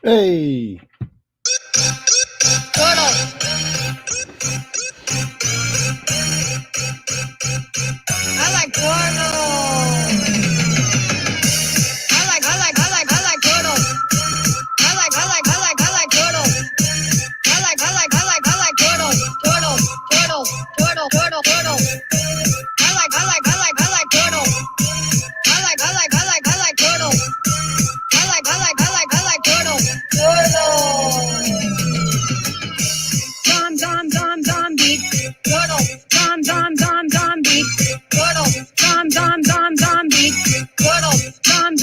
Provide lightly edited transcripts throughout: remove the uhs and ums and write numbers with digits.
Hey. Turtle. I like turtle. I like turtle. I like turtle. I like turtle. I like turtle. Turtle. I like turtle. I like turtle. I like turtle. I like turtle. Dom beat. Turtle. Dom beat. Turtle. Dom beat. Turtle. Dom beat. Turtle. Dom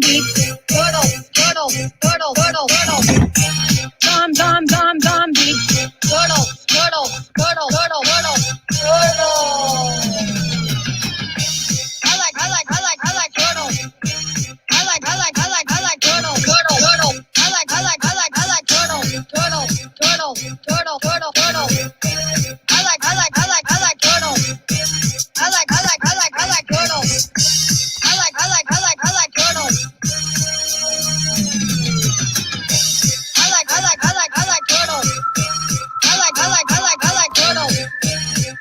beat. Turtle. I like turtle. I like turtle. I like turtle. Turtle. I like turtle. I like turtle. I like turtle. I like turtle. I like turtle.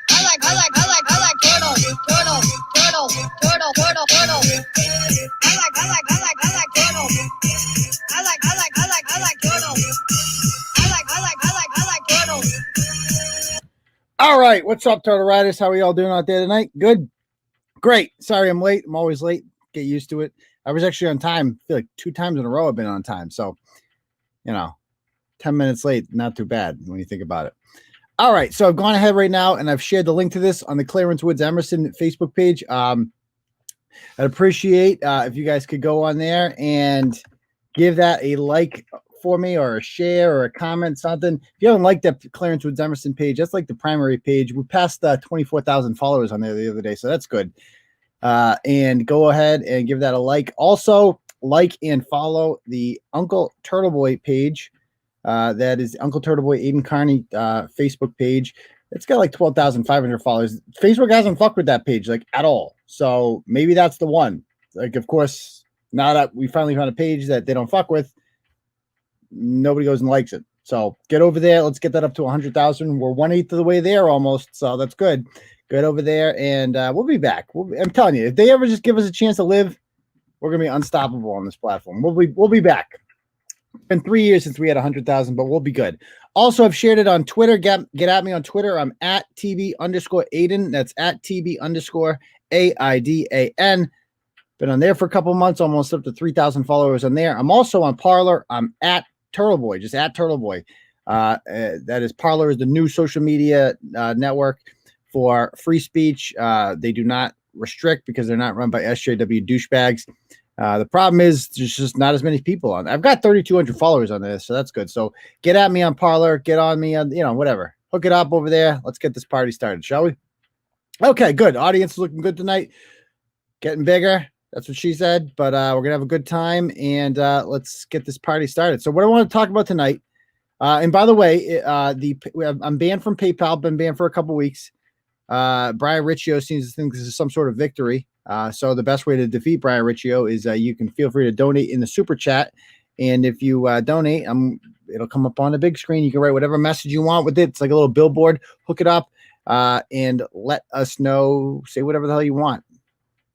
I like turtle. I like turtle. I like turtle. Turtle. I like turtle. I like turtle. I like turtle. I like turtle. All right. What's up, Turtle Riders? How are y'all doing out there tonight? Good? Great. Sorry I'm late. I'm always late. Get used to it. I was actually on time. I feel like 2 times in a row I've been on time. So, 10 minutes late, not too bad when you think about it. All right. So I've gone ahead right now and I've shared the link to this on the Clarence Woods Emerson Facebook page. I'd appreciate if you guys could go on there and give that a like for me, or a share, or a comment, something. If you haven't liked that Clarence Woods Emerson page, that's like the primary page. We passed 24,000 followers on there the other day, so that's good. And go ahead and give that a like. Also, like and follow the Uncle Turtleboy page. That is Uncle Turtleboy Aidan Kearney Facebook page. It's got like 12,500 followers. Facebook hasn't fucked with that page like at all. So maybe that's the one. Like, of course, now that we finally found a page that they don't fuck with, nobody goes and likes it. So get over there. Let's get that up to 100,000. We're 1/8 of the way there almost. So that's good. Get over there and we'll be back. I'm telling you, if they ever just give us a chance to live, we're going to be unstoppable on this platform. We'll be back. It's been 3 years since we had 100,000, but we'll be good. Also, I've shared it on Twitter. Get at me on Twitter. I'm at TB_Aidan. That's at TB_AIDAN. Been on there for a couple months, almost up to 3,000 followers on there. I'm also on Parler. I'm at Turtleboy, just at Turtleboy. That is, Parler is the new social media network for free speech. They do not restrict because they're not run by SJW douchebags. The problem is there's just not as many people on. I've got 3,200 followers on this, so that's good. So get at me on Parler, get on me on, whatever. Hook it up over there. Let's get this party started, shall we? Okay, good. Audience is looking good tonight. Getting bigger. That's what she said. But we're gonna have a good time, and let's get this party started. So what I want to talk about tonight, and by the way, I'm banned from PayPal. Been banned for a couple weeks. Brian Riccio seems to think this is some sort of victory. So the best way to defeat Brian Riccio is you can feel free to donate in the super chat. And if you donate, it'll come up on the big screen. You can write whatever message you want with it. It's like a little billboard. Hook it up and let us know. Say whatever the hell you want.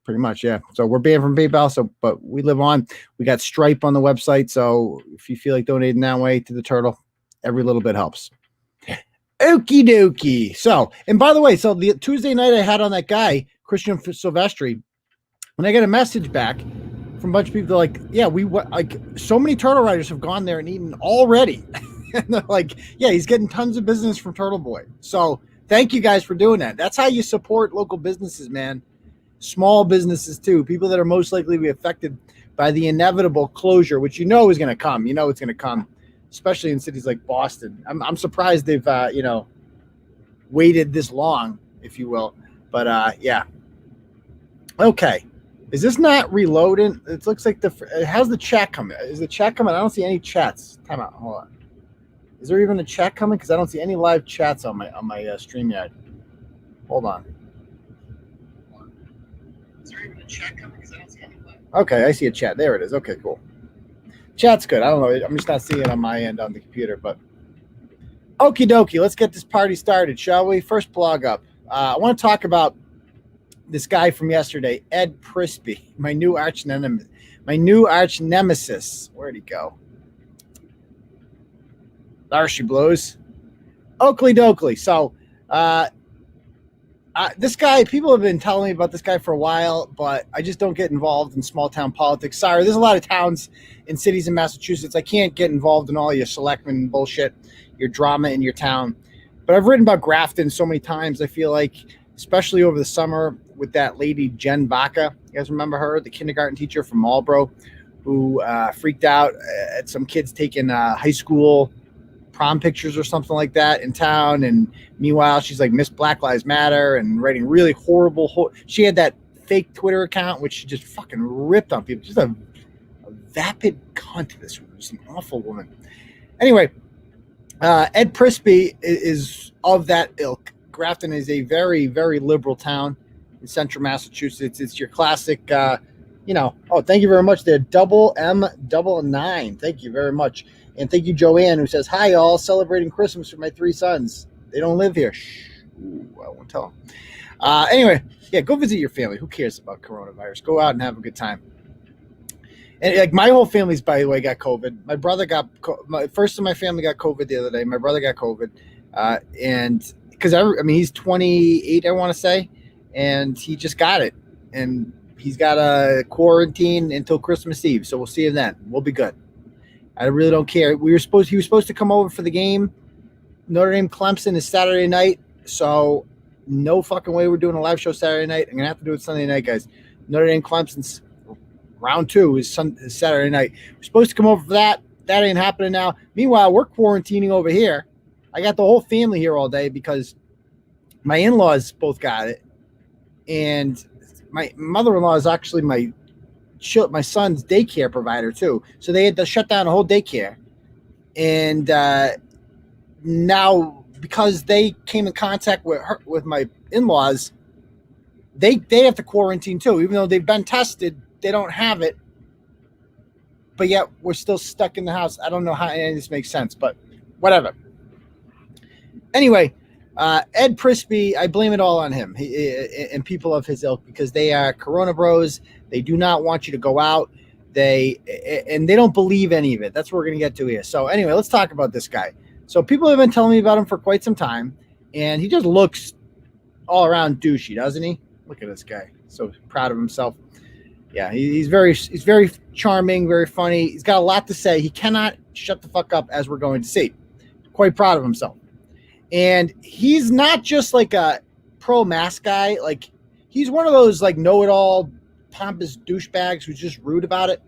Pretty much, yeah. So we're banned from PayPal, but we live on. We got Stripe on the website. So if you feel like donating that way to the Turtle, every little bit helps. Okie dokie. So, and by the way, so the Tuesday night I had on that guy, Christian Silvestri, when I get a message back from a bunch of people, they're like, yeah, so many Turtle Riders have gone there and eaten already. And they're like, yeah, he's getting tons of business from Turtle Boy. So thank you guys for doing that. That's how you support local businesses, man. Small businesses too. People that are most likely to be affected by the inevitable closure, which is going to come. It's going to come. Especially in cities like Boston. I'm surprised they've, waited this long, if you will. But, yeah. Okay. Is this not reloading? It looks like it has the chat coming. Is the chat coming? I don't see any chats. Time out. Hold on. Is there even a chat coming? Because I don't see any live chats on my StreamYard. Hold on. Is there even a chat coming? Because I don't see any live. Okay, I see a chat. There it is. Okay, cool. Chat's good. I don't know. I'm just not seeing it on my end on the computer, but okie dokie. Let's get this party started, shall we? First blog up. I want to talk about this guy from yesterday, Ed Prisby, my new arch nemesis. Where'd he go? There she blows. Oakley dokley. So, this guy, people have been telling me about this guy for a while, but I just don't get involved in small town politics. Sorry, there's a lot of towns and cities in Massachusetts. I can't get involved in all your selectmen bullshit, your drama in your town. But I've written about Grafton so many times, I feel like, especially over the summer with that lady, Jen Vaca. You guys remember her, the kindergarten teacher from Marlboro, who freaked out at some kids taking high school prom pictures or something like that in town, and meanwhile she's like Miss Black Lives Matter and writing really horrible. She had that fake Twitter account which she just fucking ripped on people. Just a vapid cunt. This woman, just an awful woman. Anyway, Ed Prisby is of that ilk. Grafton is a very, very liberal town in central Massachusetts. It's your classic, oh, thank you very much there, double M99. Thank you very much. And thank you, Joanne, who says, hi, all, celebrating Christmas with my 3 sons. They don't live here. Shh. Ooh, I won't tell them. Anyway, yeah, go visit your family. Who cares about coronavirus? Go out and have a good time. And like my whole family's, by the way, got COVID. My brother first of my family got COVID the other day. My brother got COVID. And because, he's 28, I want to say, and he just got it. And he's got a quarantine until Christmas Eve. So we'll see him then. We'll be good. I really don't care. He was supposed to come over for the game. Notre Dame Clemson is Saturday night, so no fucking way we're doing a live show Saturday night. I'm gonna have to do it Sunday night, guys. Notre Dame Clemson's round 2 is Saturday night. We're supposed to come over for that. That ain't happening now. Meanwhile, we're quarantining over here. I got the whole family here all day because my in-laws both got it, and my mother-in-law is actually my son's daycare provider too, so they had to shut down a whole daycare, and now because they came in contact with my in-laws, they have to quarantine too, even though they've been tested. They don't have it, but yet we're still stuck in the house. I don't know how any of this makes sense, but whatever. Anyway, Ed Prisby, I blame it all on him and people of his ilk, because they are Corona bros. They do not want you to go out. They don't believe any of it. That's what we're going to get to here. So anyway, let's talk about this guy. So people have been telling me about him for quite some time, and he just looks all around douchey, doesn't he? Look at this guy. So proud of himself. Yeah, he's very charming, very funny. He's got a lot to say. He cannot shut the fuck up, as we're going to see. Quite proud of himself. And he's not just like a pro-mask guy. Like, he's one of those like know-it-all pompous douchebags who's just rude about it.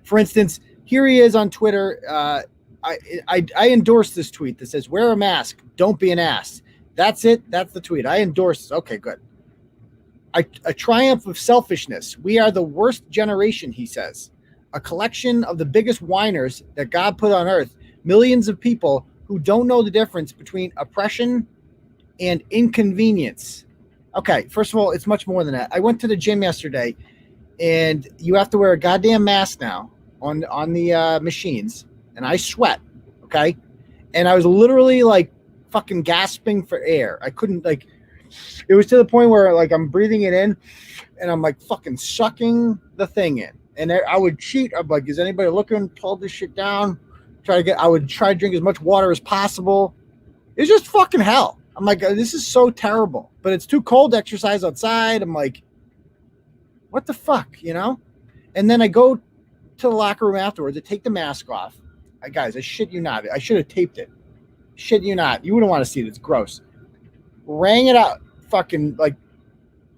For instance, here he is on Twitter. I endorse this tweet that says, wear a mask, don't be an ass. That's it. That's the tweet. I endorse this. Okay, good. A triumph of selfishness. We are the worst generation, he says. A collection of the biggest whiners that God put on earth. Millions of people who don't know the difference between oppression and inconvenience. Okay, first of all, it's much more than that. I went to the gym yesterday, and you have to wear a goddamn mask now on the machines, and I sweat, okay? And I was literally, like, fucking gasping for air. I couldn't, like, it was to the point where, like, I'm breathing it in, and I'm, like, fucking sucking the thing in. And I would cheat. I'm like, is anybody looking? Pull this shit down. I would try to drink as much water as possible. It's just fucking hell. I'm like, this is so terrible. But it's too cold to exercise outside. I'm like, what the fuck, you know? And then I go to the locker room afterwards. I take the mask off. Guys, I shit you not. I should have taped it. Shit you not. You wouldn't want to see it. It's gross. Rang it out. Fucking, like,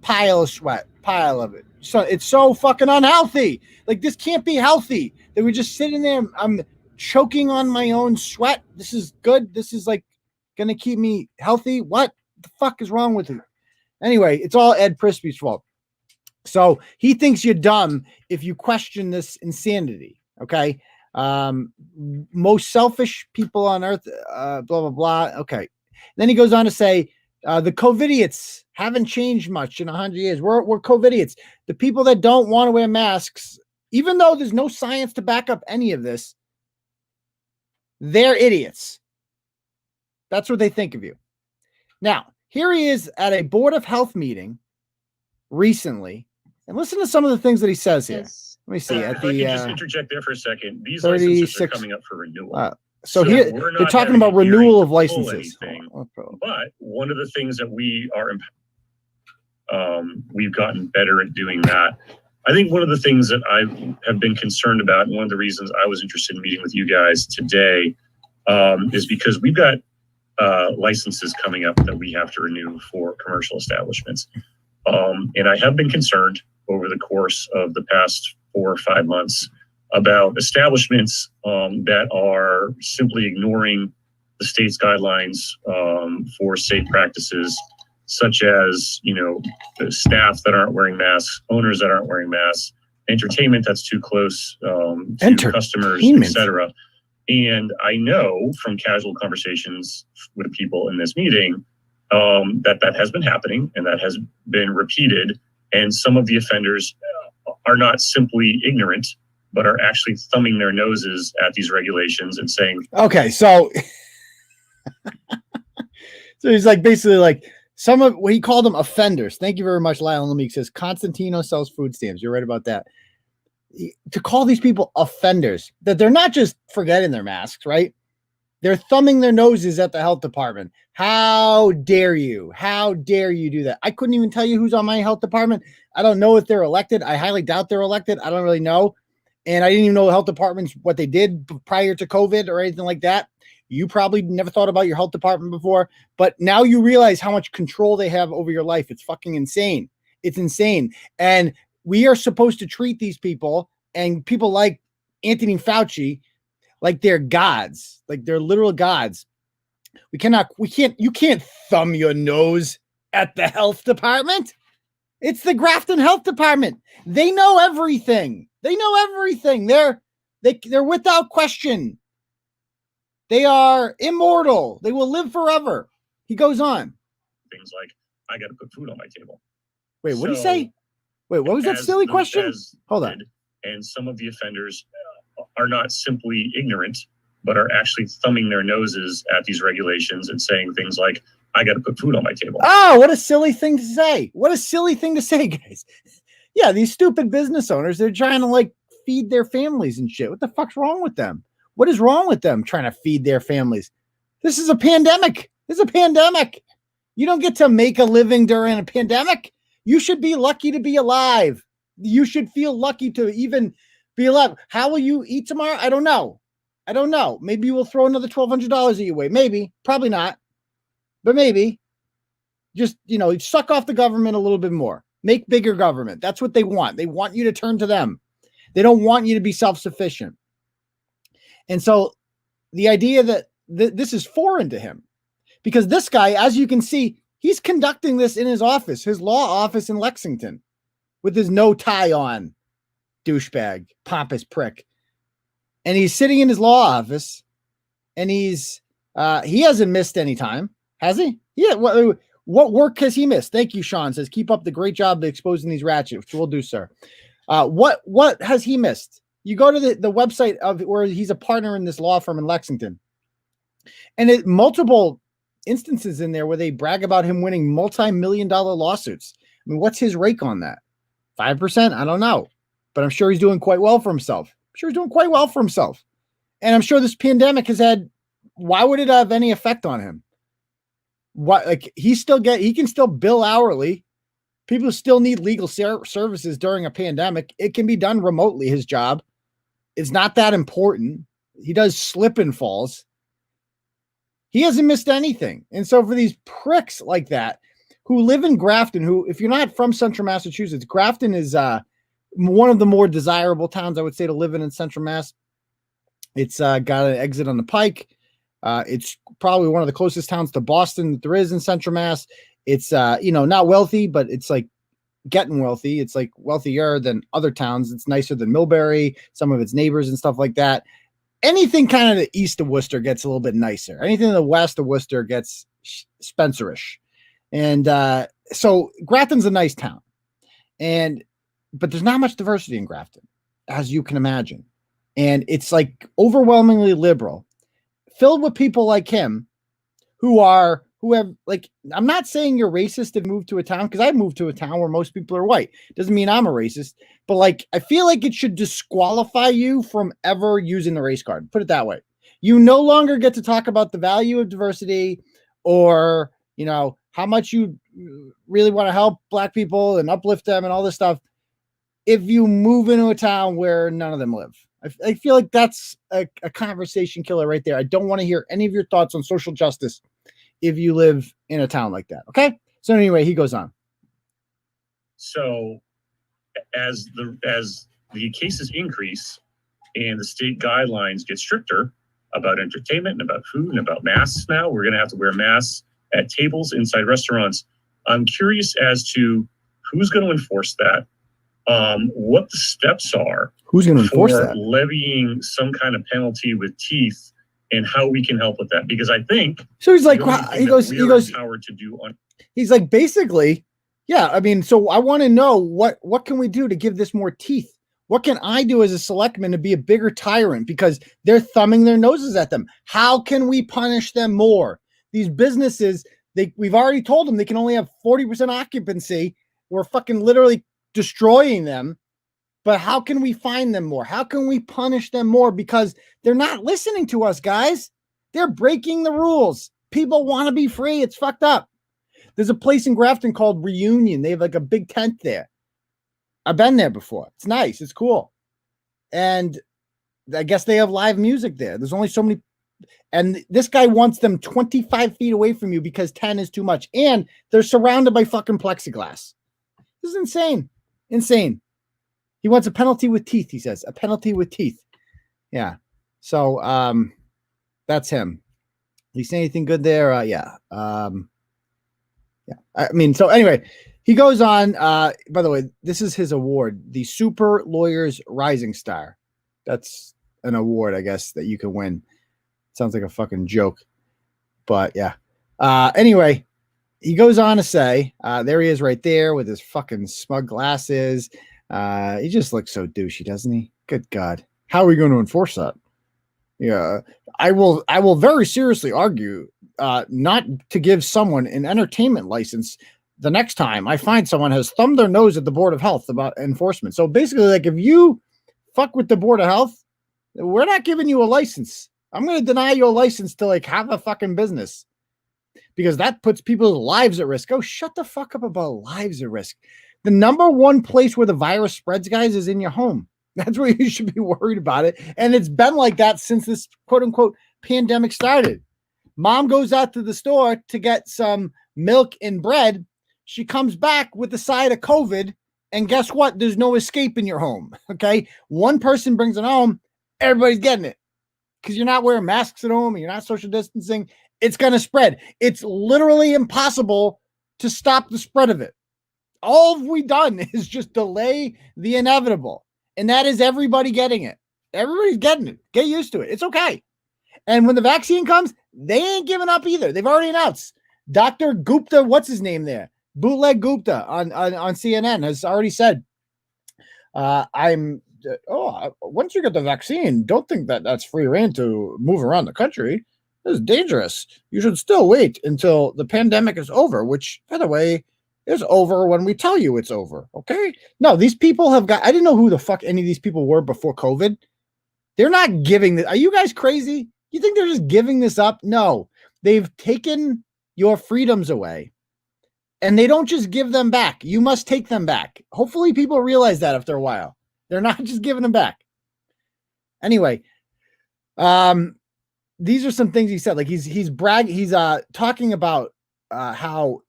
pile of sweat. Pile of it. So it's so fucking unhealthy. Like, this can't be healthy. They were just sitting there. I'm choking on my own sweat. This is good. This is, like, going to keep me healthy. What the fuck is wrong with you? Anyway, it's all Ed Prisby's fault. So he thinks you're dumb if you question this insanity. Okay. Most selfish people on earth, blah, blah, blah. Okay. Then he goes on to say, the COVIDiots haven't changed much in 100 years. We're COVIDiots. The people that don't want to wear masks even though there's no science to back up any of this, they're idiots. That's what they think of you. Now, here he is at a Board of Health meeting recently, and listen to some of the things that he says here. Let me see. If At I can the just interject there for a second. These licenses are coming up for renewal. so here they're talking about renewal of licenses. But one of the things that we've gotten better at doing that. I think one of the things that I have been concerned about, and one of the reasons I was interested in meeting with you guys today, is because we've got licenses coming up that we have to renew for commercial establishments. And I have been concerned over the course of the past 4 or 5 months about establishments that are simply ignoring the state's guidelines for safe practices, such as, the staff that aren't wearing masks, owners that aren't wearing masks, entertainment that's too close to customers, etc. And I know from casual conversations with people in this meeting that has been happening and that has been repeated. And some of the offenders are not simply ignorant, but are actually thumbing their noses at these regulations and saying, okay, so he's like basically like some of what he called them offenders. Thank you very much, Lyle Lemeek says Constantino sells food stamps. You're right about that. To call these people offenders, that they're not just forgetting their masks, right? They're thumbing their noses at the health department. How dare you? How dare you do that? I couldn't even tell you who's on my health department. I don't know if they're elected. I highly doubt they're elected. I don't really know. And I didn't even know the health departments, what they did prior to COVID or anything like that. You probably never thought about your health department before, but now you realize how much control they have over your life. It's fucking insane. It's insane. And we are supposed to treat these people and people like Anthony Fauci like they're gods, like they're literal gods. You can't thumb your nose at the health department. It's the Grafton Health Department. They know everything. They know everything. They're without question. They are immortal. They will live forever. He goes on. Things like, I got to put food on my table. Wait, what did he say? Wait, what was that silly question? Hold on. And some of the offenders are not simply ignorant, but are actually thumbing their noses at these regulations and saying things like, I got to put food on my table. Oh, what a silly thing to say. What a silly thing to say, guys. Yeah, these stupid business owners, they're trying to like feed their families and shit. What the fuck's wrong with them? What is wrong with them trying to feed their families? This is a pandemic. This is a pandemic. You don't get to make a living during a pandemic. You should be lucky to be alive. You should feel lucky to even be alive. How will you eat tomorrow? I don't know. I don't know. Maybe you will throw another $1,200 at your way. Maybe. Probably not. But maybe. Just, suck off the government a little bit more. Make bigger government. That's what they want. They want you to turn to them. They don't want you to be self-sufficient. And so the idea that this is foreign to him, because this guy, as you can see, he's conducting this in his office, his law office in Lexington, with his no tie on, douchebag, pompous prick. And he's sitting in his law office, and he hasn't missed any time, has he? Yeah. What work has he missed? Thank you, Sean. Says, keep up the great job of exposing these ratchets, which we'll do, sir. What has he missed? You go to the website of where he's a partner in this law firm in Lexington, and multiple instances in there where they brag about him winning multi-million-dollar lawsuits. I mean, what's his rake on that? 5%? I don't know, but I'm sure he's doing quite well for himself. And I'm sure this pandemic has had, why would it have any effect on him? What, like he can still bill hourly. People still need legal services during a pandemic. It can be done remotely. His job. It's not that important. He does slip and falls. He hasn't missed anything. And so for these pricks like that who live in Grafton, who, if you're not from Central Massachusetts, Grafton is one of the more desirable towns, I would say, to live in Central Mass. It's got an exit on the Pike. It's probably one of the closest towns to Boston that there is in Central Mass. It's, not wealthy, but it's like getting wealthy. It's like wealthier than other towns. It's nicer than Millbury, some of its neighbors and stuff like that. Anything kind of the east of Worcester gets a little bit nicer. Anything in the west of Worcester gets Spencerish. And so Grafton's a nice town. But there's not much diversity in Grafton as you can imagine. And it's like overwhelmingly liberal, filled with people like him who have like, I'm not saying you're racist to move to a town, because I moved to a town where most people are white. Doesn't mean I'm a racist, but like, I feel like it should disqualify you from ever using the race card. Put it that way. You no longer get to talk about the value of diversity, or, you know, how much you really want to help Black people and uplift them and all this stuff, if you move into a town where none of them live. I feel like that's a conversation killer right there. I don't want to hear any of your thoughts on social justice if you live in a town like that. Okay. So anyway, he goes on. So as the cases increase and the state guidelines get stricter about entertainment and about food and about masks, now we're going to have to wear masks at tables inside restaurants. I'm curious as to who's going to enforce that, what the steps are. Who's going to enforce for that? Levying some kind of penalty with teeth, and how we can help with that. Because I think so. He's like, he goes, empowered to do on. He's like, basically, yeah. I mean, so I want to know what can we do to give this more teeth? What can I do as a selectman to be a bigger tyrant, because they're thumbing their noses at them? How can we punish them more? These businesses, we've already told them they can only have 40% occupancy. We're fucking literally destroying them. But how can we find them more? How can we punish them more? Because they're not listening to us, guys. They're breaking the rules. People want to be free. It's fucked up. There's a place in Grafton called Reunion. They have like a big tent there. I've been there before. It's nice. It's cool. And I guess they have live music there. There's only so many. And this guy wants them 25 feet away from you because 10 is too much. And they're surrounded by fucking plexiglass. This is insane. Insane. He wants a penalty with teeth, he says. A penalty with teeth. Yeah. So that's him. Did he say anything good there? Yeah. Yeah. I mean, so anyway, he goes on. By the way, this is his award, the Super Lawyers Rising Star. That's an award, I guess, that you can win. Sounds like a fucking joke. But yeah. Anyway, he goes on to say, there he is right there with his fucking smug glasses. He just looks so douchey, doesn't he? Good God. How are we going to enforce that? Yeah, I will very seriously argue not to give someone an entertainment license the next time I find someone has thumbed their nose at the Board of Health about enforcement. So basically, like, if you fuck with the Board of Health, we're not giving you a license. I'm going to deny you a license to like have a fucking business, because that puts people's lives at risk. Oh, shut the fuck up about lives at risk. The number one place where the virus spreads, guys, is in your home. That's where you should be worried about it. And it's been like that since this quote unquote pandemic started. Mom goes out to the store to get some milk and bread. She comes back with the side of COVID. And guess what? There's no escape in your home. Okay. One person brings it home. Everybody's getting it because you're not wearing masks at home and you're not social distancing. It's going to spread. It's literally impossible to stop the spread of it. All we've done is just delay the inevitable. And that is everybody getting it. Everybody's getting it. Get used to it. It's okay. And when the vaccine comes, they ain't giving up either. They've already announced. Dr. Gupta, what's his name there? Bootleg Gupta on CNN has already said, once you get the vaccine, don't think that that's free reign to move around the country. This is dangerous. You should still wait until the pandemic is over, which, by the way, is over when we tell you it's over. Okay. No, these people have got, I didn't know who the fuck any of these people were before COVID. They're not giving this. Are you guys crazy? You think they're just giving this up? No, they've taken your freedoms away and they don't just give them back. You must take them back. Hopefully people realize that after a while, they're not just giving them back. Anyway, these are some things he said. Like he's bragging. He's talking about how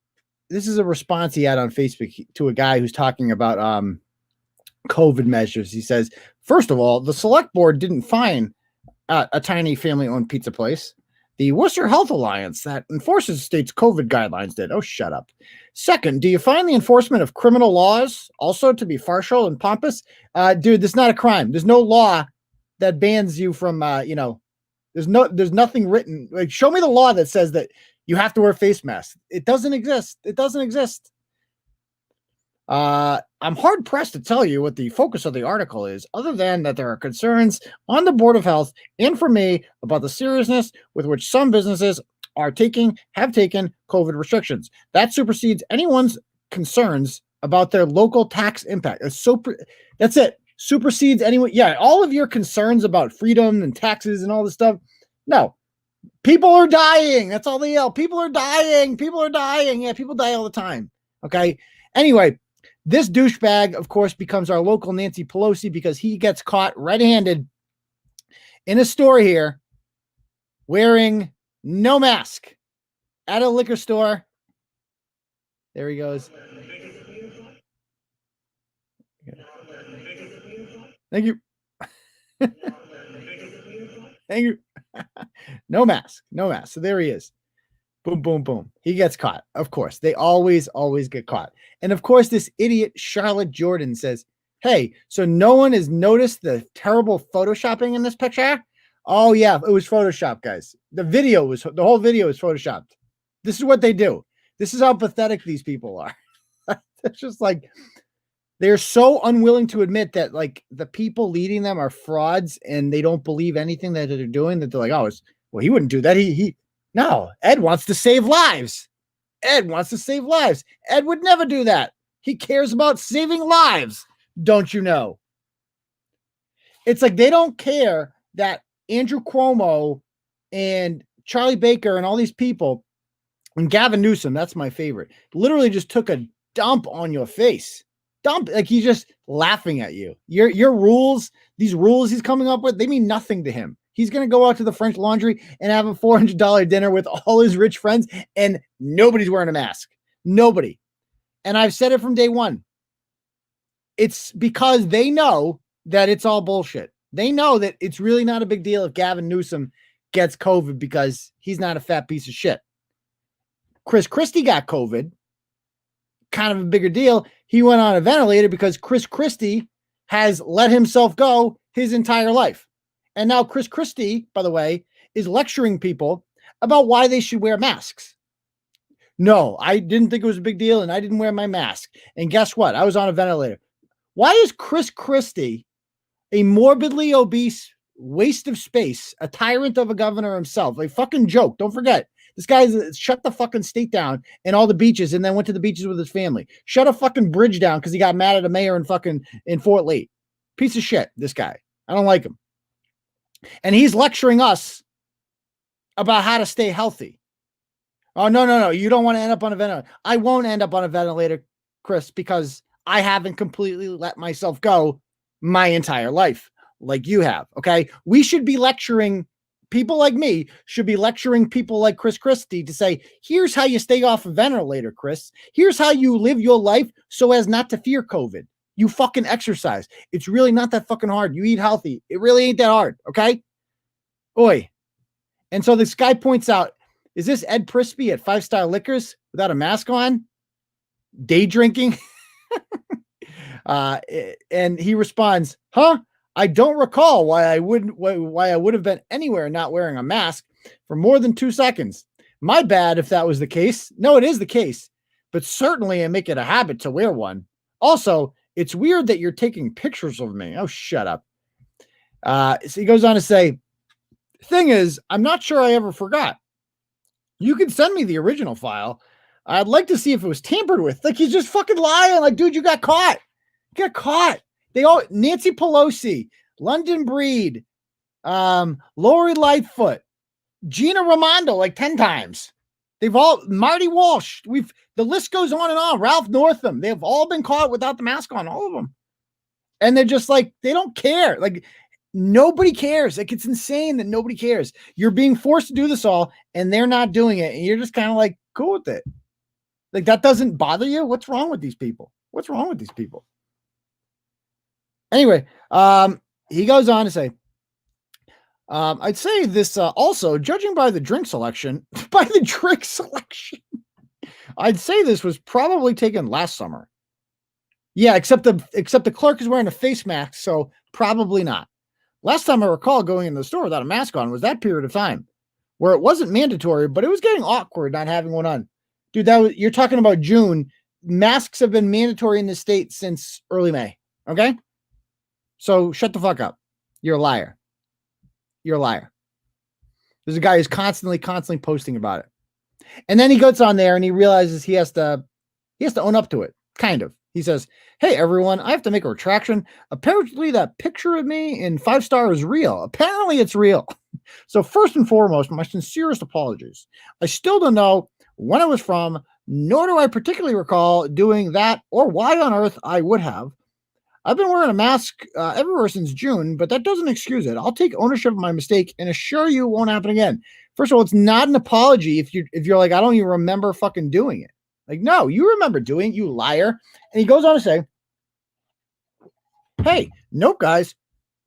this is a response he had on Facebook to a guy who's talking about COVID measures. He says, first of all, the select board didn't fine a tiny family-owned pizza place. The Worcester Health Alliance that enforces the state's COVID guidelines did. Oh, shut up. Second, do you find the enforcement of criminal laws also to be partial and pompous? Dude, this is not a crime. There's no law that bans you from, there's nothing written. Like, show me the law that says that you have to wear face masks. It doesn't exist. It doesn't exist. I'm hard pressed to tell you what the focus of the article is, other than that there are concerns on the Board of Health and for me about the seriousness with which some businesses have taken COVID restrictions. That supersedes anyone's concerns about their local tax impact. That's it. Supersedes anyone. Yeah, all of your concerns about freedom and taxes and all this stuff. No, people are dying. That's all they yell. People are dying. People are dying. Yeah, people die all the time. Okay. Anyway, this douchebag, of course, becomes our local Nancy Pelosi because he gets caught red-handed in a store here wearing no mask at a liquor store. There he goes. Thank you. Thank you. No mask. No mask. So there he is. Boom, boom, boom. He gets caught. Of course. They always get caught. And of course, this idiot Charlotte Jordan says, hey, so no one has noticed the terrible photoshopping in this picture? Oh, yeah, it was Photoshop, guys. The whole video is Photoshopped. This is what they do. This is how pathetic these people are. It's just like, they're so unwilling to admit that, like, the people leading them are frauds and they don't believe anything that they're doing, that they're like, oh, he wouldn't do that. No, Ed wants to save lives. Ed wants to save lives. Ed would never do that. He cares about saving lives. Don't you know? It's like they don't care that Andrew Cuomo and Charlie Baker and all these people and Gavin Newsom, that's my favorite, literally just took a dump on your face. Dump. Like he's just laughing at you. Your rules, these rules he's coming up with, they mean nothing to him. He's going to go out to the French Laundry and have a $400 dinner with all his rich friends, and nobody's wearing a mask. Nobody. And I've said it from day one. It's because they know that it's all bullshit. They know that it's really not a big deal if Gavin Newsom gets COVID because he's not a fat piece of shit. Chris Christie got COVID. Kind of a bigger deal. He went on a ventilator because Chris Christie has let himself go his entire life. And now Chris Christie, by the way, is lecturing people about why they should wear masks. No, I didn't think it was a big deal, and I didn't wear my mask. And guess what? I was on a ventilator. Why is Chris Christie a morbidly obese waste of space, a tyrant of a governor himself? A fucking joke. Don't forget. This guy's shut the fucking state down and all the beaches and then went to the beaches with his family. Shut a fucking bridge down because he got mad at a mayor in Fort Lee. Piece of shit, this guy. I don't like him. And he's lecturing us about how to stay healthy. Oh, no. You don't want to end up on a ventilator. I won't end up on a ventilator, Chris, because I haven't completely let myself go my entire life like you have. Okay. We should be lecturing people like me, should be lecturing people like Chris Christie to say, here's how you stay off a ventilator, Chris. Here's how you live your life so as not to fear COVID. You fucking exercise. It's really not that fucking hard. You eat healthy. It really ain't that hard. Okay. Oi. And so this guy points out, is this Ed Prisby at 5-Star Liquors without a mask on? Day drinking? And he responds, huh? I don't recall why I would have been anywhere not wearing a mask for more than 2 seconds. My bad if that was the case. No, it is the case, but certainly I make it a habit to wear one. Also, it's weird that you're taking pictures of me. Oh, shut up. So he goes on to say, thing is, I'm not sure I ever forgot. You can send me the original file. I'd like to see if it was tampered with. Like, he's just fucking lying. Like, dude, you got caught. You got caught. Nancy Pelosi, London Breed, Lori Lightfoot, Gina Raimondo, like 10 times. Marty Walsh. The list goes on and on. Ralph Northam. They've all been caught without the mask on, all of them. And they're just like, they don't care. Like, nobody cares. Like, it's insane that nobody cares. You're being forced to do this all, and they're not doing it. And you're just kind of like, cool with it. Like, that doesn't bother you? What's wrong with these people? What's wrong with these people? Anyway, he goes on to say, I'd say this also, judging by the drink selection, I'd say this was probably taken last summer. Yeah, except the clerk is wearing a face mask, so probably not. Last time I recall going into the store without a mask on was that period of time where it wasn't mandatory, but it was getting awkward not having one on. Dude, you're talking about June masks have been mandatory in the state since early May. Okay. So shut the fuck up. You're a liar. You're a liar. There's a guy who's constantly posting about it. And then he goes on there and he realizes he has to own up to it. Kind of. He says, "Hey everyone, I have to make a retraction. Apparently that picture of me in 5-star is real. Apparently it's real. So first and foremost, my sincerest apologies. I still don't know when it was from, nor do I particularly recall doing that or why on earth I would have. I've been wearing a mask everywhere since June, but that doesn't excuse it. I'll take ownership of my mistake and assure you it won't happen again." First of all, it's not an apology if you're like, I don't even remember fucking doing it. Like, no, you remember doing it, you liar. And he goes on to say, "Hey, nope, guys.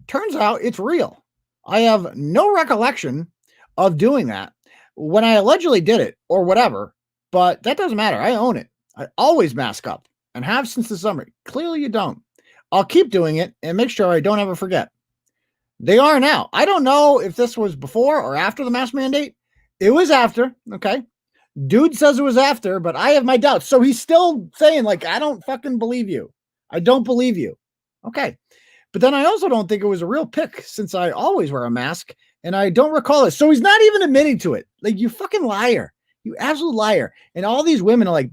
Turns out it's real. I have no recollection of doing that when I allegedly did it or whatever, but that doesn't matter. I own it. I always mask up and have since the summer. Clearly you don't. I'll keep doing it and make sure I don't ever forget. They are now. I don't know if this was before or after the mask mandate. It was after. Okay. Dude says it was after, but I have my doubts." So he's still saying, like, I don't fucking believe you. I don't believe you. Okay. But then I also don't think it was a real pick since I always wear a mask and I don't recall it. So he's not even admitting to it. Like, you fucking liar. You absolute liar. And all these women are like,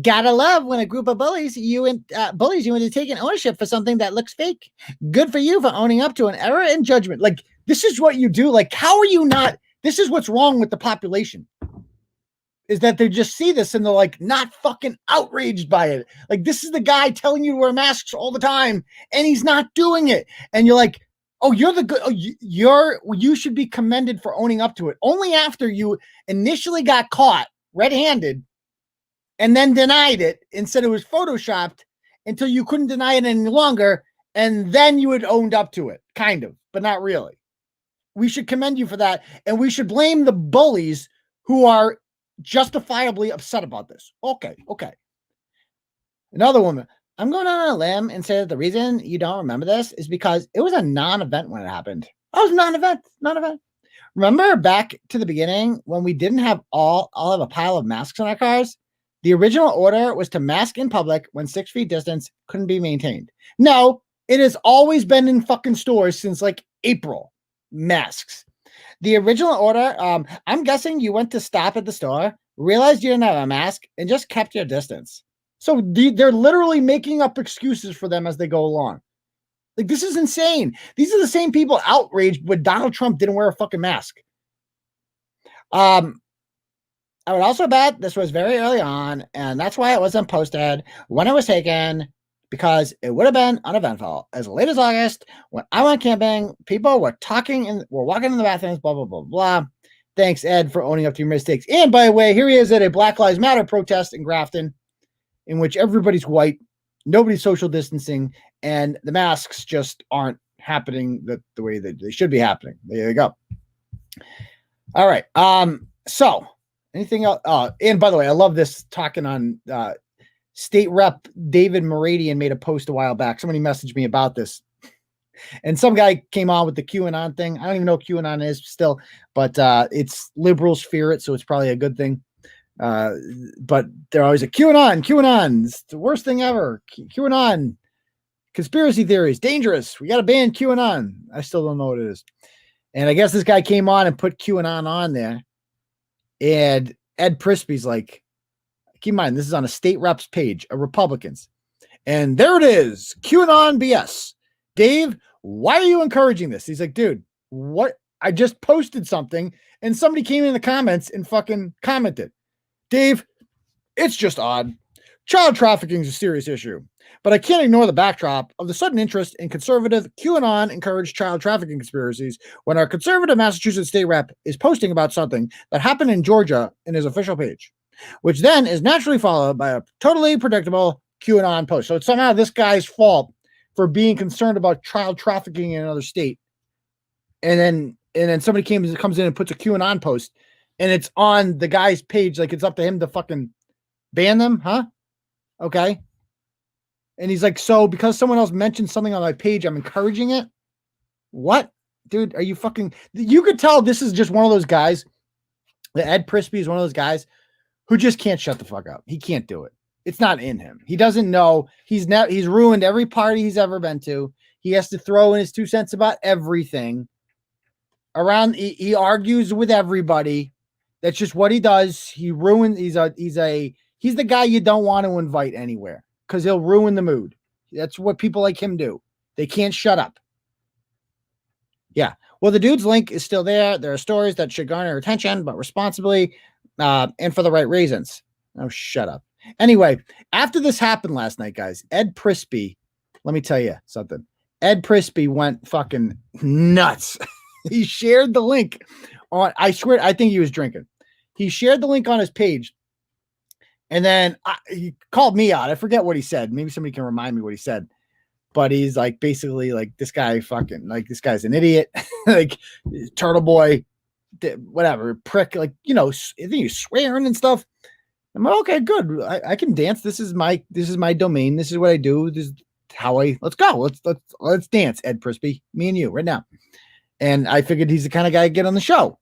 "Gotta love when a group of bullies you into taking ownership for something that looks fake. Good for you for owning up to an error in judgment." Like, this is what you do. Like, how are you not? This is what's wrong with the population, is that they just see this and they're like not fucking outraged by it. Like, this is the guy telling you to wear masks all the time and he's not doing it. And you're like, oh, you're the good. Oh, you should be commended for owning up to it. Only after you initially got caught red-handed and then denied it and said it was photoshopped until you couldn't deny it any longer. And then you had owned up to it, kind of, but not really. We should commend you for that. And we should blame the bullies who are justifiably upset about this. Okay. Another woman, "I'm going on a limb and say that the reason you don't remember this is because it was a non-event when it happened." Oh, it was non-event. Remember back to the beginning when we didn't have all of a pile of masks in our cars? The original order was to mask in public when 6 feet distance couldn't be maintained. No, it has always been in fucking stores since like April. Masks. The original order, I'm guessing you went to stop at the store, realized you didn't have a mask, and just kept your distance. So they're literally making up excuses for them as they go along. Like, this is insane. These are the same people outraged when Donald Trump didn't wear a fucking mask. I would also bet this was very early on, and that's why it wasn't posted when it was taken, because it would have been uneventful. As late as August, when I went camping, people were talking and were walking in the bathrooms, blah, blah, blah, blah. Thanks, Ed, for owning up to your mistakes. And by the way, here he is at a Black Lives Matter protest in Grafton, in which everybody's white, nobody's social distancing, and the masks just aren't happening the way that they should be happening. There you go. All right. So anything else? And by the way, I love this talking on State Rep David Moradian made a post a while back. Somebody messaged me about this. And some guy came on with the QAnon thing. I don't even know what QAnon is still, but it's liberals fear it, so it's probably a good thing. But they're always like, QAnon, it's the worst thing ever. QAnon, conspiracy theories, dangerous. We got to ban QAnon. I still don't know what it is. And I guess this guy came on and put QAnon on there. And Ed Prisby's like, keep in mind, this is on a state reps page of Republicans. And there it is, QAnon BS. Dave, why are you encouraging this? He's like, dude, what? I just posted something and somebody came in the comments and fucking commented. Dave, it's just odd. Child trafficking is a serious issue, but I can't ignore the backdrop of the sudden interest in conservative QAnon encouraged child trafficking conspiracies when our conservative Massachusetts state rep is posting about something that happened in Georgia in his official page, which then is naturally followed by a totally predictable QAnon post. So it's somehow this guy's fault for being concerned about child trafficking in another state. And then somebody comes in and puts a QAnon post and it's on the guy's page. Like, it's up to him to fucking ban them. Huh? Okay. And he's like, so because someone else mentioned something on my page, I'm encouraging it. What, dude? Are you fucking, you could tell this is just one of those guys. Ed Prisby is one of those guys who just can't shut the fuck up. He can't do it. It's not in him. He doesn't know. He's ruined every party he's ever been to. He has to throw in his 2 cents about everything. He argues with everybody. That's just what he does. He ruins. He's the guy you don't want to invite anywhere because he'll ruin the mood. That's what people like him do. They can't shut up. Yeah. Well, the dude's link is still there. There are stories that should garner attention, but responsibly and for the right reasons. Oh, shut up. Anyway, after this happened last night, guys, Ed Prisby, let me tell you something. Ed Prisby went fucking nuts. He shared the link on, I swear, I think he was drinking. He shared the link on his page. And then he called me out. I forget what he said. Maybe somebody can remind me what he said. But he's like, basically like, this guy fucking, like, this guy's an idiot. Like, Turtle Boy, whatever, prick. Like, you know, I think he's swearing and stuff. I'm like, okay, good. I can dance. This is my domain. This is what I do. This is how let's go. Let's dance, Ed Prisby. Me and you right now. And I figured he's the kind of guy to get on the show.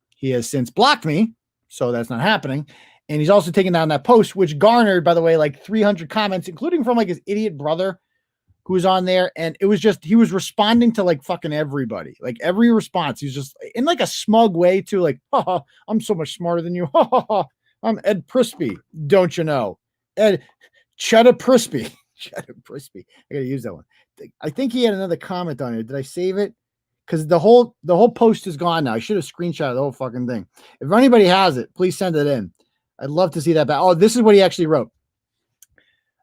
He has since blocked me, so that's not happening. And he's also taken down that post, which garnered, by the way, like 300 comments, including from like his idiot brother who was on there. And it was just, he was responding to like fucking everybody, like every response. He's just in like a smug way too, like, ha, I'm so much smarter than you. I'm Ed Prisby. Don't you know? Ed Cheddar Prisby. Cheddar Prisby. I got to use that one. I think he had another comment on it. Did I save it? Because the whole post is gone now. I should have screenshotted the whole fucking thing. If anybody has it, please send it in. I'd love to see that back. Oh, this is what he actually wrote.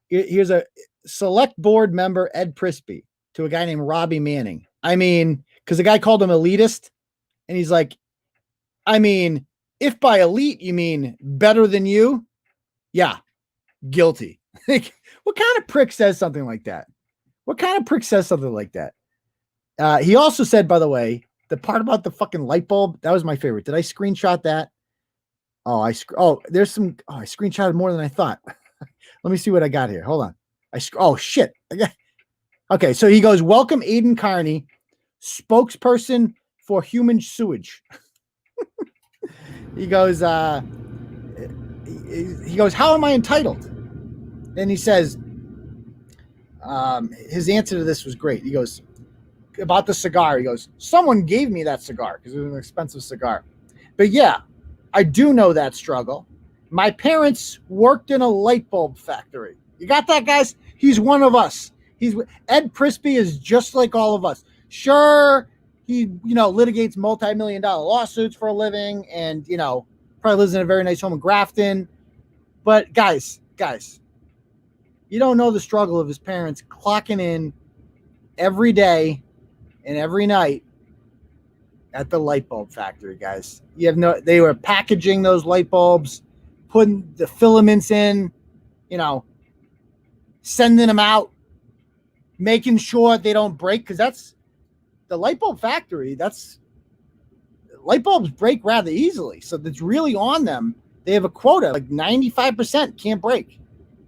Here's a select board member, Ed Prisby, to a guy named Robbie Manning. I mean, because the guy called him elitist. And he's like, I mean, if by elite you mean better than you, yeah, guilty. What kind of prick says something like that? What kind of prick says something like that? He also said, by the way, the part about the fucking light bulb, that was my favorite. Did I screenshot that? There's some. I screenshotted more than I thought. Let me see what I got here. Hold on. Shit. Okay, so he goes, welcome Aidan Kearney, spokesperson for human sewage. He goes, how am I entitled? And he says, his answer to this was great. He goes, about the cigar, he goes, someone gave me that cigar because it was an expensive cigar. But yeah, I do know that struggle. My parents worked in a light bulb factory. You got that, guys? He's one of us. Ed Prisby is just like all of us. Sure, he, litigates multi-million-dollar lawsuits for a living and, probably lives in a very nice home in Grafton. But guys, you don't know the struggle of his parents clocking in every day and every night at the light bulb factory, guys. They were packaging those light bulbs, putting the filaments in, sending them out, making sure they don't break. Because that's the light bulb factory. Light bulbs break rather easily. So it's really on them. They have a quota, like 95% can't break.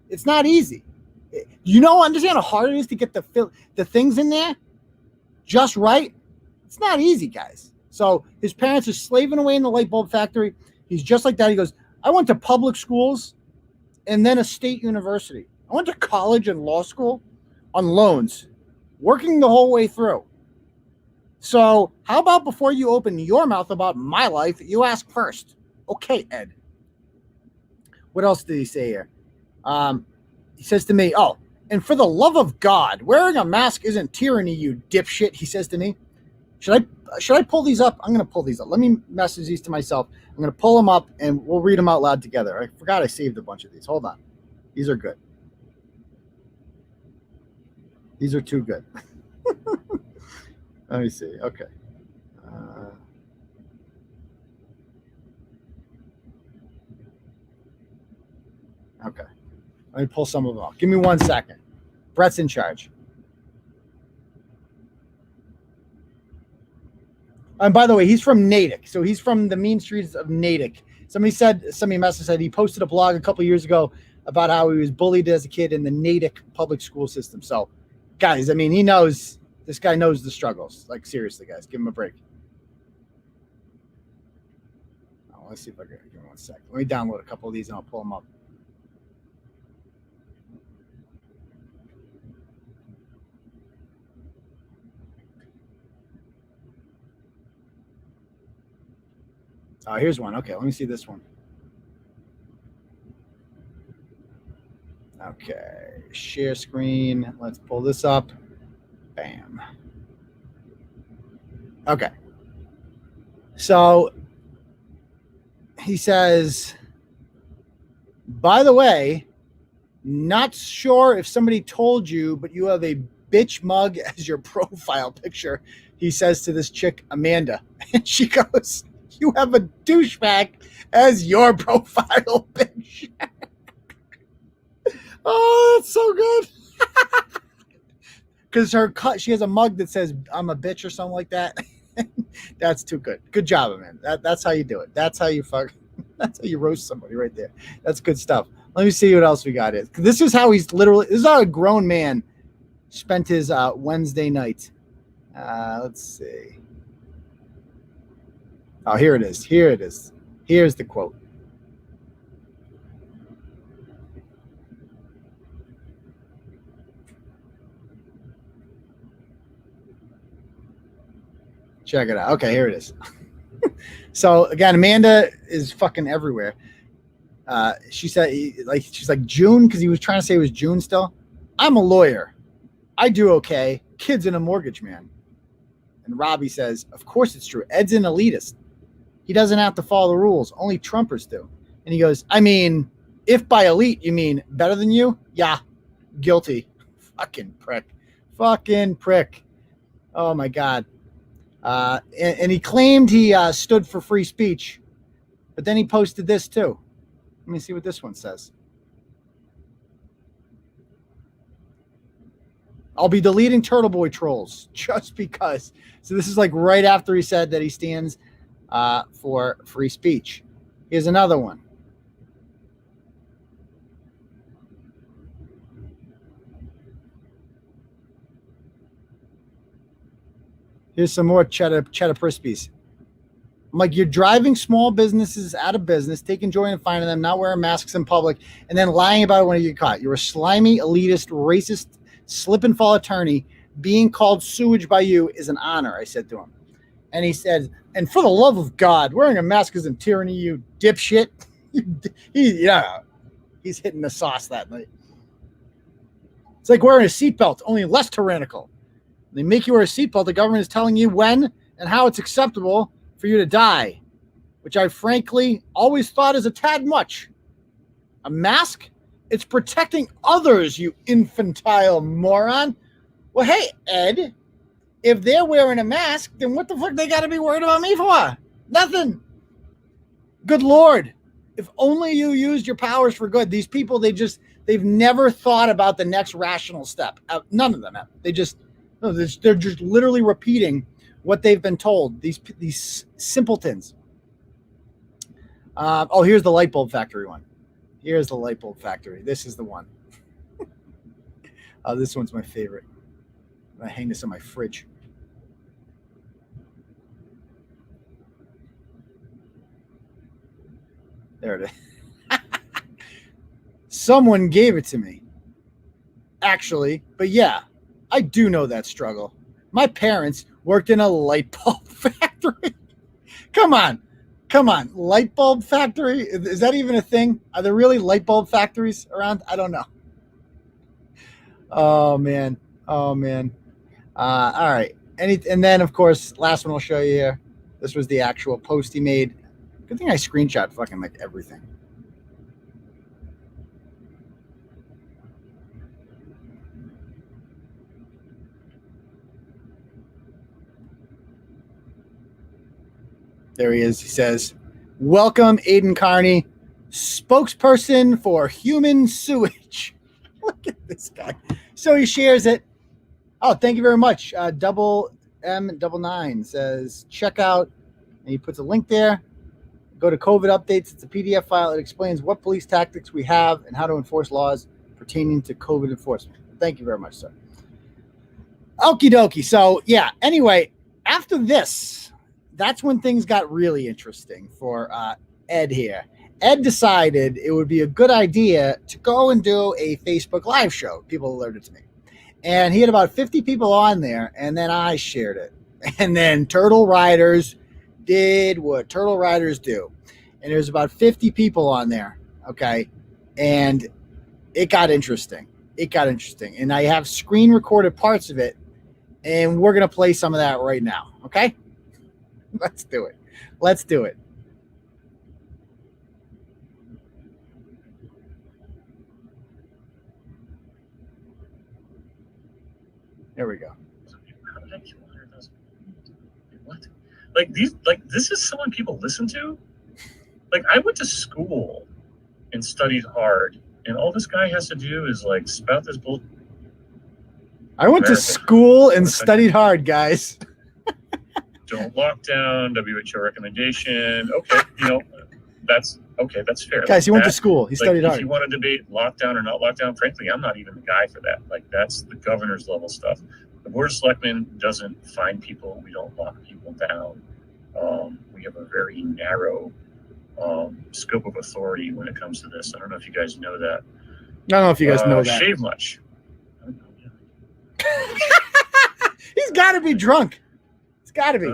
It's not easy. Understand how hard it is to get the things in there just right? It's not easy, guys. So his parents are slaving away in the light bulb factory. He's just like that. He goes, I went to public schools and then a state university. I went to college and law school on loans, working the whole way through. So how about before you open your mouth about my life, you ask first? Okay, Ed. What else did he say here? He says to me, and for the love of God, wearing a mask isn't tyranny, you dipshit, he says to me. Should I pull these up? I'm going to pull these up. Let me message these to myself. I'm going to pull them up and we'll read them out loud together. I forgot I saved a bunch of these. Hold on. These are good. These are too good. Let me see. Okay. Okay. Let me pull some of them off. Give me 1 second. Brett's in charge. And by the way, he's from Natick. So he's from the mean streets of Natick. Somebody messaged said he posted a blog a couple years ago about how he was bullied as a kid in the Natick public school system. So, guys, I mean, this guy knows the struggles. Like, seriously, guys, give him a break. Let's see if I can give him 1 second. Let me download a couple of these and I'll pull them up. Oh, here's one. Okay, let me see this one. Okay, share screen. Let's pull this up. Bam. Okay. So he says, by the way, not sure if somebody told you, but you have a bitch mug as your profile picture, he says to this chick, Amanda. And she goes, you have a douchebag as your profile picture. Oh, that's so good. Because she has a mug that says I'm a bitch or something like that. That's too good. Good job, Amanda. That's how you do it. That's how you that's how you roast somebody right there. That's good stuff. Let me see what else we got here. This is how this is how a grown man spent his Wednesday night. Let's see. Oh, here it is. Here it is. Here's the quote. Check it out. Okay, here it is. So again, Amanda is fucking everywhere. She said, she's like June, because he was trying to say it was June still. I'm a lawyer. I do okay. Kids and a mortgage man. And Robbie says, of course it's true. Ed's an elitist. He doesn't have to follow the rules. Only Trumpers do. And he goes, I mean, if by elite you mean better than you, yeah, guilty. Fucking prick. Fucking prick. Oh my God. And he claimed he stood for free speech, but then he posted this too. Let me see what this one says. I'll be deleting Turtle Boy trolls just because. So this is like right after he said that he stands for free speech. Here's another one. Here's some more cheddar Prispies. I'm like, you're driving small businesses out of business, taking joy in finding them, not wearing masks in public, and then lying about it when you get caught. You're a slimy, elitist, racist, slip and fall attorney. Being called sewage by you is an honor, I said to him. And he said, and for the love of God, wearing a mask isn't tyranny, you dipshit. He's hitting the sauce that night. It's like wearing a seatbelt, only less tyrannical. They make you wear a seatbelt. The government is telling you when and how it's acceptable for you to die, which I frankly always thought is a tad much. A mask? It's protecting others, you infantile moron. Well, hey, Ed, if they're wearing a mask, then what the fuck they got to be worried about me for? Nothing. Good Lord. If only you used your powers for good. These people, they've never thought about the next rational step. None of them have. They're just literally repeating what they've been told. These simpletons. Here's the light bulb factory one. Here's the light bulb factory. This is the one. This one's my favorite. I hang this on my fridge. There it is. Someone gave it to me. Actually, but yeah. I do know that struggle. My parents worked in a light bulb factory. Come on. Light bulb factory? Is that even a thing? Are there really light bulb factories around? I don't know. Oh, man. All right. And then, of course, last one I'll show you here. This was the actual post he made. Good thing I screenshot fucking like everything. There he is. He says, welcome, Aidan Kearney, spokesperson for human sewage. Look at this guy. So he shares it. Oh, thank you very much. Double M99 says, check out, and he puts a link there. Go to COVID updates. It's a PDF file. It explains what police tactics we have and how to enforce laws pertaining to COVID enforcement. Thank you very much, sir. Okie dokie. So, yeah, anyway, after this, that's when things got really interesting for Ed here. Ed decided it would be a good idea to go and do a Facebook Live show. People alerted to me. And he had about 50 people on there, and then I shared it. And then Turtle Riders did what turtle riders do. And there's about 50 people on there. Okay. And it got interesting. And I have screen recorded parts of it. And we're going to play some of that right now. Okay. Let's do it. There we go. How did I kill 100,000? What? Like these? Like this is someone people listen to? Like I went to school and studied hard, and all this guy has to do is like spout this bull. I went to school and studied hard, guys. Don't lock down. WHO recommendation. Okay, that's okay. That's fair. Guys, he went to school. He studied hard. If you want to debate lockdown or not lockdown, frankly, I'm not even the guy for that. Like that's the governor's level stuff. The Board of Selectmen doesn't fine people. We don't lock people down. We have a very narrow scope of authority when it comes to this. I don't know if you guys know that. I don't know if you guys know that. Shave much. He's got to be drunk. It's got to be.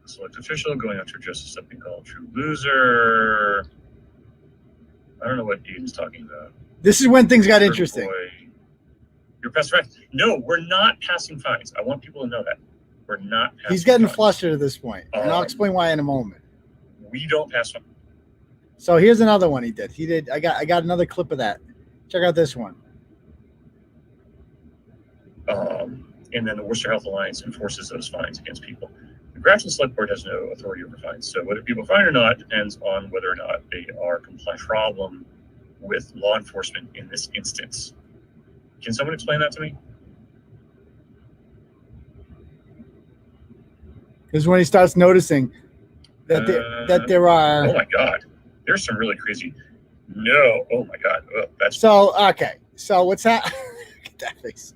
Select official going after justice something called true loser. I don't know what Aidan's talking about. This is when things got interesting. You're passing fines. No, we're not passing fines. I want people to know that. We're not passing He's getting fines. flustered at this point, and I'll explain why in a moment. We don't pass fines. So here's another one he did. I got another clip of that. Check out this one. And then the Worcester Health Alliance enforces those fines against people. The Grafton Select Board has no authority over fines. So whether people fine or not depends on whether or not they are compliant. Problem with law enforcement in this instance. Can someone explain that to me? This is when he starts noticing that there are. Oh my God, there's some really crazy. No, oh my God, that's so okay. So what's that? Look at that face.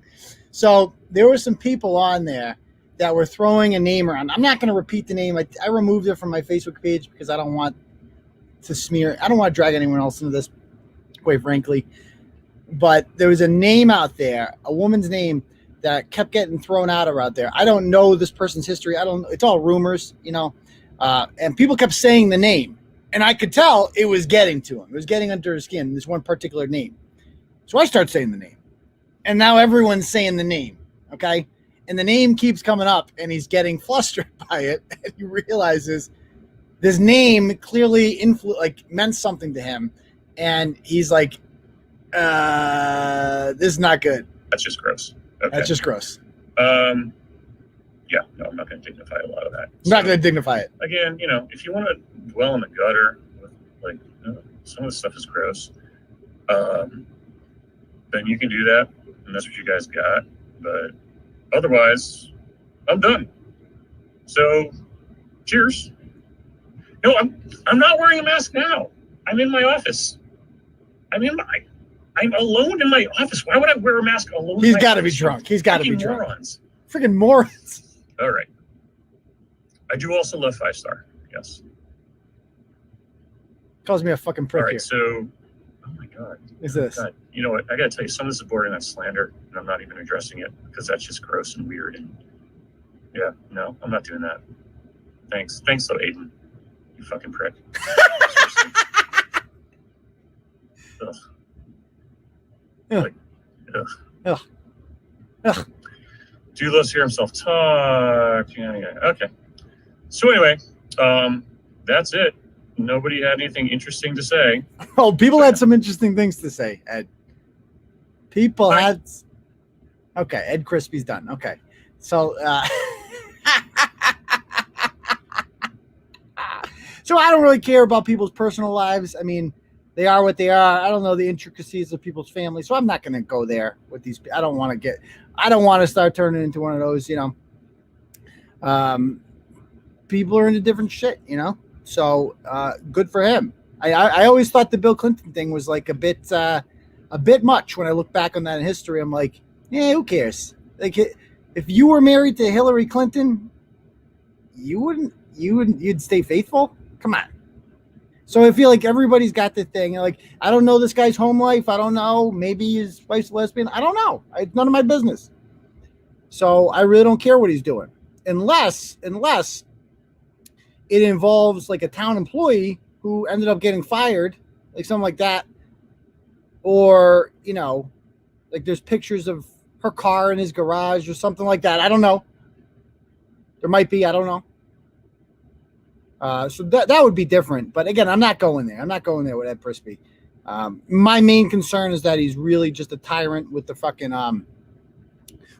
So there were some people on there that were throwing a name around. I'm not going to repeat the name. I removed it from my Facebook page because I don't want to smear. I don't want to drag anyone else into this, quite frankly. But there was a name out there, a woman's name that kept getting thrown out there. I don't know this person's history. It's all rumors, and people kept saying the name. And I could tell it was getting to him. It was getting under his skin, this one particular name. So I start saying the name. And now everyone's saying the name, okay? And the name keeps coming up, and he's getting flustered by it. And he realizes this name clearly meant something to him. And he's like, this is not good. That's just gross. Okay. That's just gross. Yeah, no, I'm not going to dignify a lot of that. I'm not going to dignify it. Again, if you want to dwell in the gutter, with, some of the stuff is gross, then you can do that, and that's what you guys got. But otherwise, I'm done. So, cheers. No, I'm not wearing a mask now. I'm in my office. I'm alone in my office. Why would I wear a mask alone? He's got to be drunk. He's got to be drunk. Morons. Freaking morons. All right. I do also love 5-star. Yes. Calls me a fucking prick. All right. Here. So, oh my God. Is this? God. You know what? I got to tell you, some of this is bordering on slander, and I'm not even addressing it because that's just gross and weird. And yeah, no, I'm not doing that. Thanks, though, Aidan. You fucking prick. Ugh. Ugh. Ugh. Ugh. Ugh. Dude loves to hear himself talk. Yeah. Okay. So anyway, that's it. Nobody had anything interesting to say. Oh, people had some interesting things to say, Ed. People had. Okay, Ed Crispy's done. Okay, so so I don't really care about people's personal lives. I mean, they are what they are. I don't know the intricacies of people's families, so I'm not going to go there with these. I don't want to start turning into one of those, people are into different shit, So good for him. I always thought the Bill Clinton thing was like a bit much. When I look back on that in history, I'm like, yeah, who cares? Like, if you were married to Hillary Clinton, you'd stay faithful. Come on. So I feel like everybody's got the thing. Like, I don't know this guy's home life. I don't know. Maybe his wife's lesbian. I don't know. It's none of my business. So I really don't care what he's doing, unless it involves like a town employee who ended up getting fired, like something like that, or like there's pictures of her car in his garage or something like that. I don't know. There might be. I don't know. So that would be different. But again, I'm not going there. I'm not going there with Ed Prisby. My main concern is that he's really just a tyrant with the fucking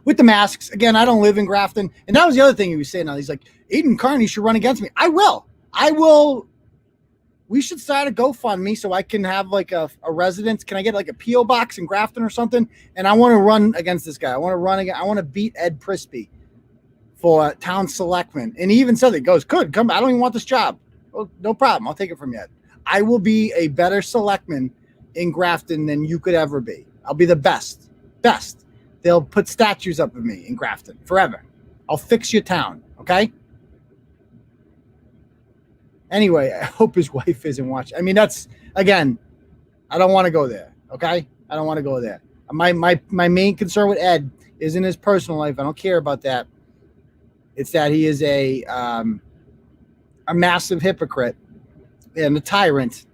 with the masks. Again, I don't live in Grafton, and that was the other thing he was saying. Now he's like, Aidan Kearney should run against me. I will. We should start a GoFundMe so I can have like a residence. Can I get like a PO box in Grafton or something? And I want to run against this guy. I want to beat Ed Prisby for town selectman. And he even said, it goes, good, come. I don't even want this job. Well, no problem. I'll take it from you, Ed. I will be a better selectman in Grafton than you could ever be. I'll be the best. They'll put statues up of me in Grafton forever. I'll fix your town. Okay. Anyway, I hope his wife isn't watching. I mean, that's, again, I don't want to go there. Okay. I don't want to go there. My main concern with Ed isn't his personal life. I don't care about that. It's that he is a massive hypocrite and a tyrant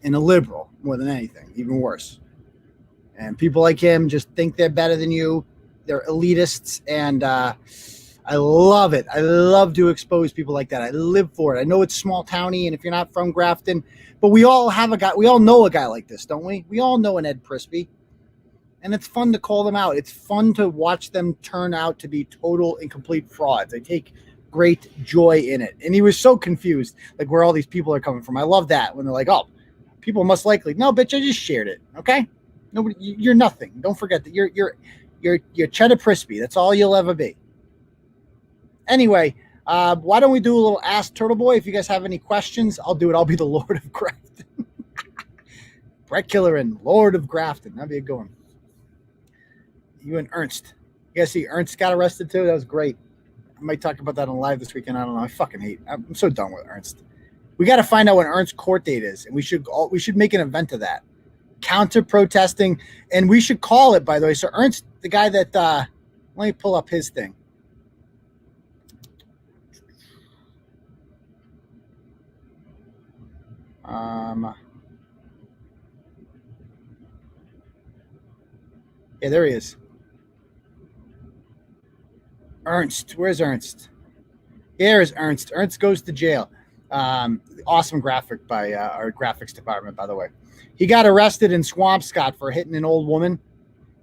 and a liberal more than anything, even worse. And people like him just think they're better than you. They're elitists, and I love it. I love to expose people like that. I live for it. I know it's small towny, and if you're not from Grafton, but we all have a guy. We all know a guy like this, don't we? We all know an Ed Prisby, and it's fun to call them out. It's fun to watch them turn out to be total and complete frauds. I take great joy in it. And he was so confused, like where all these people are coming from. I love that when they're like, "Oh, people must likely." No, bitch, I just shared it. Okay, nobody. You're nothing. Don't forget that you're Cheddar Prisby. That's all you'll ever be. Anyway, why don't we do a little Ask Turtle Boy? If you guys have any questions, I'll do it. I'll be the Lord of Grafton. Brett Killeran, Lord of Grafton. That'd be a good one. You and Ernst. You guys see Ernst got arrested too? That was great. I might talk about that on live this weekend. I don't know. I fucking hate. I'm so done with Ernst. We got to find out when Ernst's court date is, and we should make an event of that. Counter protesting, and we should call it, by the way. So Ernst, the guy that let me pull up his thing. Yeah, there he is. Ernst, where's Ernst? Here's Ernst. Ernst goes to jail. Awesome graphic by our graphics department, by the way. He got arrested in Swampscott for hitting an old woman.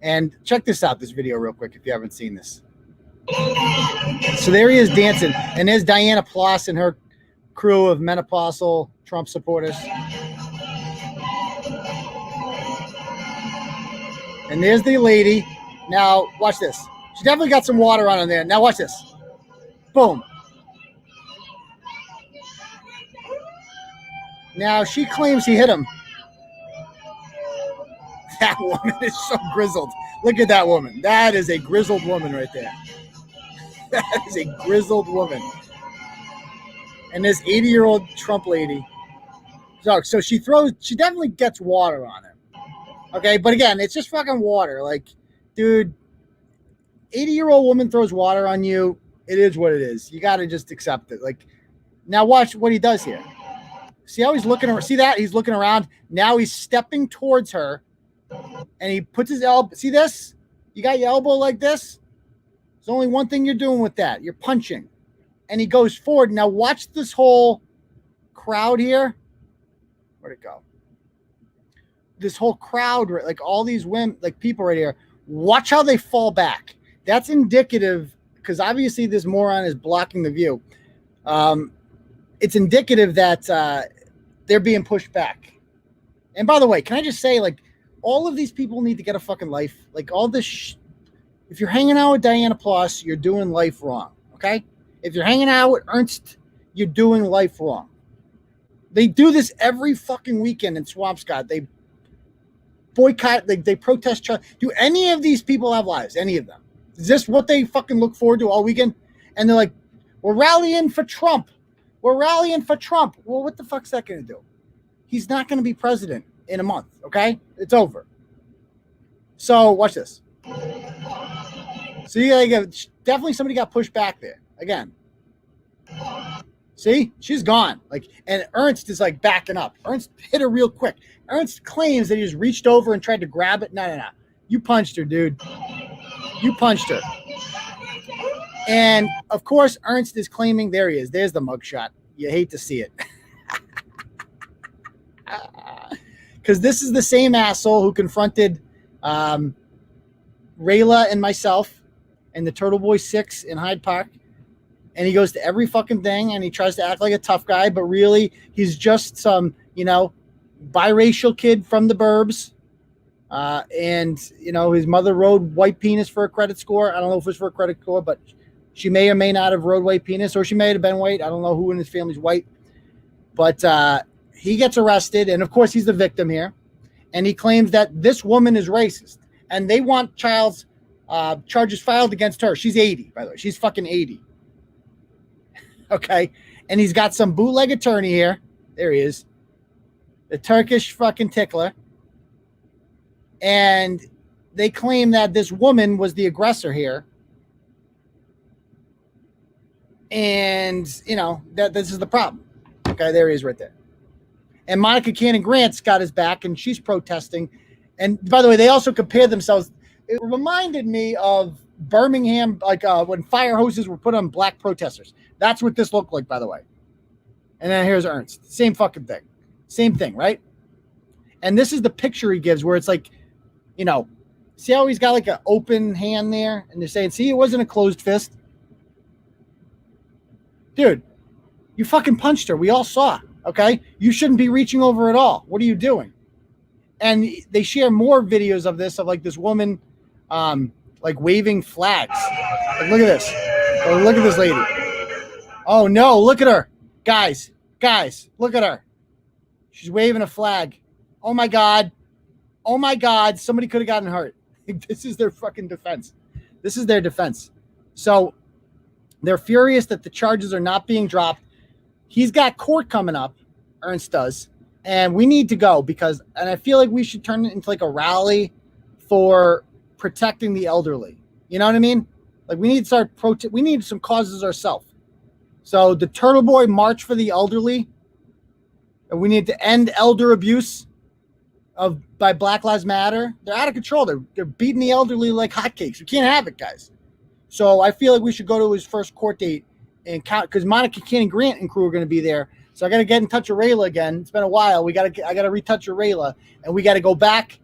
And check this out, this video real quick, if you haven't seen this. So there he is dancing. And there's Diana Ploss and her crew of menopausal Trump supporters. And there's the lady. Now, watch this. She definitely got some water on her there. Now, watch this. Boom. Now, she claims he hit him. That woman is so grizzled. Look at that woman. That is a grizzled woman right there. That is a grizzled woman. And this 80-year-old Trump lady. So she definitely gets water on him. Okay, but again, it's just fucking water. Like, dude, 80-year-old woman throws water on you. It is what it is. You got to just accept it. Like, now watch what he does here. See how he's looking around? See that? He's looking around. Now he's stepping towards her, and he puts his elbow. See this? You got your elbow like this? There's only one thing you're doing with that. You're punching. And he goes forward. Now watch this whole crowd here. Where'd it go? This whole crowd, like all these women, like people right here, watch how they fall back. That's indicative, because obviously this moron is blocking the view. It's indicative that they're being pushed back. And by the way, can I just say, like, all of these people need to get a fucking life. Like, all this, if you're hanging out with Diana Ploss, you're doing life wrong, okay? If you're hanging out with Ernst, you're doing life wrong. They do this every fucking weekend in Swampscott. They boycott, they protest. Do any of these people have lives? Any of them? Is this what they fucking look forward to all weekend? And they're like, we're rallying for Trump. We're rallying for Trump. Well, what the fuck's that going to do? He's not going to be president in a month, okay? It's over. So watch this. So definitely somebody got pushed back there again. See, she's gone. Like, and Ernst is like backing up. Ernst hit her real quick. Ernst claims that he just reached over and tried to grab it. No. You punched her, dude. You punched her. And of course, Ernst is claiming, there he is. There's the mugshot. You hate to see it. Because this is the same asshole who confronted Rayla and myself and the Turtle Boy 6 in Hyde Park. And he goes to every fucking thing and he tries to act like a tough guy, but really he's just some, biracial kid from the burbs. And his mother rode white penis for a credit score. I don't know if it was for a credit score, but she may or may not have rode white penis, or she may have been white. I don't know who in his family's white. But he gets arrested, and of course he's the victim here. And he claims that this woman is racist. And they want charges filed against her. She's 80, by the way. She's fucking 80. Okay. And he's got some bootleg attorney here. There he is. The Turkish fucking tickler. And they claim that this woman was the aggressor here. And, that this is the problem. Okay, there he is right there. And Monica Cannon Grant's got his back, and she's protesting. And by the way, they also compared themselves. It reminded me of Birmingham, like when fire hoses were put on black protesters. That's what this looked like, by the way. And then here's Ernst. Same fucking thing. Same thing, right? And this is the picture he gives where it's like, see how he's got like an open hand there? And they're saying, see, it wasn't a closed fist. Dude, you fucking punched her. We all saw, okay? You shouldn't be reaching over at all. What are you doing? And they share more videos of this, of like this woman like waving flags. Like, look at this. Oh, look at this lady. Oh, no, look at her. Guys, look at her. She's waving a flag. Oh, my God. Somebody could have gotten hurt. This is their fucking defense. This is their defense. So they're furious that the charges are not being dropped. He's got court coming up, Ernst does, and we need to go and I feel like we should turn it into like a rally for protecting the elderly. You know what I mean? Like we need to start we need some causes ourselves. So the Turtle Boy March for the Elderly, and we need to end elder abuse by Black Lives Matter. They're out of control. They're beating the elderly like hotcakes. We can't have it, guys. So I feel like we should go to his first court date and count, because Monica Cannon Grant and crew are going to be there. So I got to get in touch with Rayla again. It's been a while. I got to retouch with Rayla, and we got to go back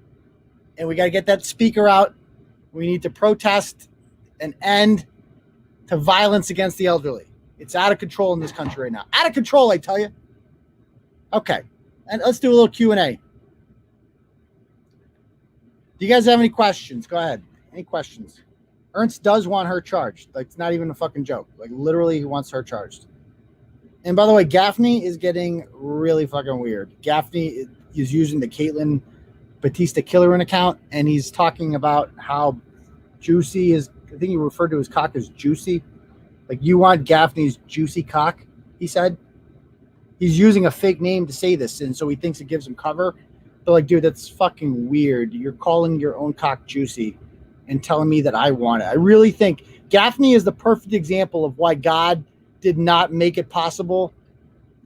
and we got to get that speaker out. We need to protest an end to violence against the elderly. It's out of control in this country right now. Out of control, I tell you. Okay. And let's do a little Q&A. Do you guys have any questions? Go ahead. Any questions? Ernst does want her charged. Like, it's not even a fucking joke. Like, literally, he wants her charged. And by the way, Gaffney is getting really fucking weird. Gaffney is using the Caitlin Batista Killerin account, and he's talking about how juicy is. I think he referred to his cock as juicy. Like, you want Gaffney's juicy cock, he said. He's using a fake name to say this, and so he thinks it gives him cover. But, like, dude, that's fucking weird. You're calling your own cock juicy and telling me that I want it. I really think Gaffney is the perfect example of why God did not make it possible.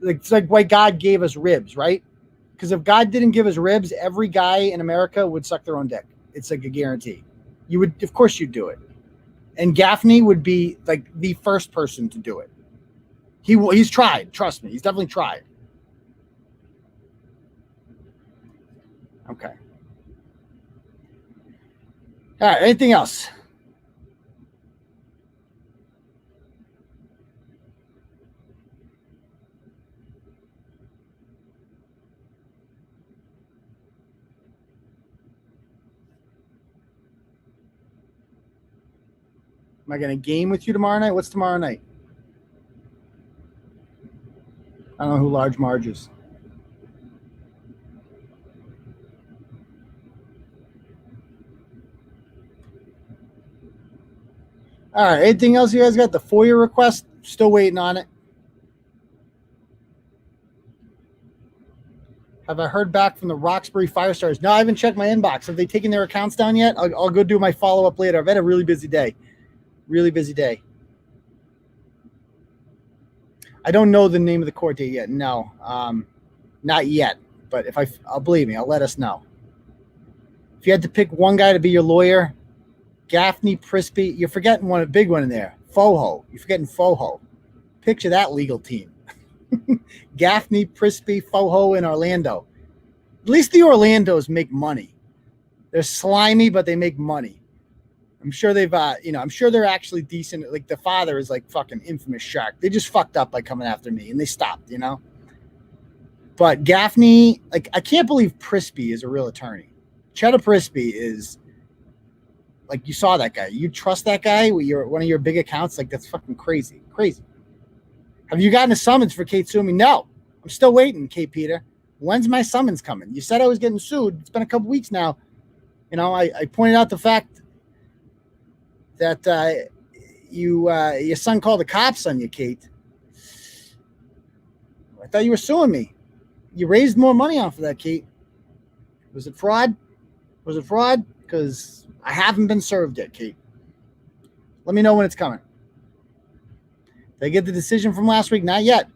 It's like why God gave us ribs, right? Because if God didn't give us ribs, every guy in America would suck their own dick. It's like a guarantee. You would, of course you'd do it. And Gaffney would be like the first person to do it. He's tried. Trust me. He's definitely tried. Okay. All right. Anything else? Am I going to game with you tomorrow night? What's tomorrow night? I don't know who Large Marge is. All right. Anything else you guys got? The FOIA request? Still waiting on it. Have I heard back from the Roxbury Firestars? No, I haven't checked my inbox. Have they taken their accounts down yet? I'll go do my follow-up later. I've had a really busy day. Really busy day. I don't know the name of the court date yet. No, not yet. But if I'll believe me, I'll let us know. If you had to pick one guy to be your lawyer, Gaffney, Prisby, you're forgetting a big one in there. Foho. You're forgetting Foho. Picture that legal team. Gaffney, Prisby, Foho in Orlando. At least the Orlandos make money. They're slimy, but they make money. I'm sure they've, I'm sure they're actually decent. Like the father is like fucking infamous shark. They just fucked up by coming after me and they stopped, But Gaffney, like, I can't believe Prisby is a real attorney. Cheddar Prisby is, like, you saw that guy. You trust that guy with one of your big accounts? Like, that's fucking crazy. Crazy. Have you gotten a summons for Kate suing me? No. I'm still waiting, Kate Peter. When's my summons coming? You said I was getting sued. It's been a couple weeks now. I pointed out the fact that your son called the cops on you, Kate. I thought you were suing me. You raised more money off of that, Kate. Was it fraud? Was it fraud? Because I haven't been served yet, Kate. Let me know when it's coming. Did I get the decision from last week? Not yet.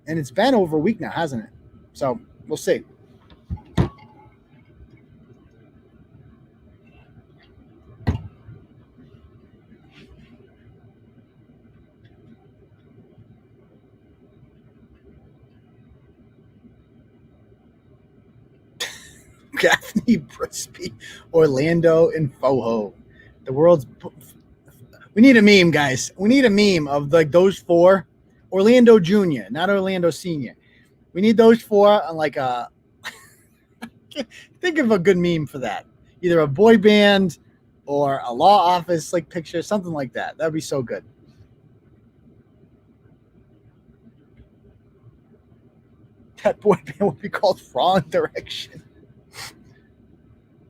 And it's been over a week now, hasn't it? So we'll see. Gaffney, Prisby, Orlando, and Foho. The world's. We need a meme, guys. We need a meme of like those four. Orlando Jr., not Orlando Sr. We need those four on like a. Think of a good meme for that. Either a boy band or a law office like picture, something like that. That'd be so good. That boy band would be called Wrong Direction.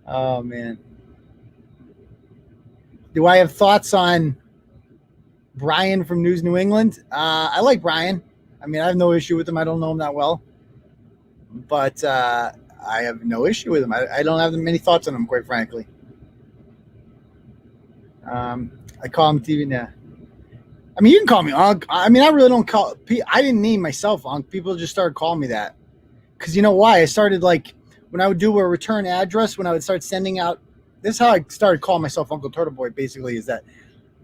Oh, man. Do I have thoughts on Brian from News New England? I like Brian. I mean, I have no issue with him. I don't know him that well. But I have no issue with him. I don't have many thoughts on him, quite frankly. I call him TV now. I mean, you can call me Unc. I mean, I really don't call. I didn't name myself Unc. People just started calling me that. Because you know why? I started like when I would do a return address, when I would start sending out. This is how I started calling myself Uncle Turtleboy. Basically, is that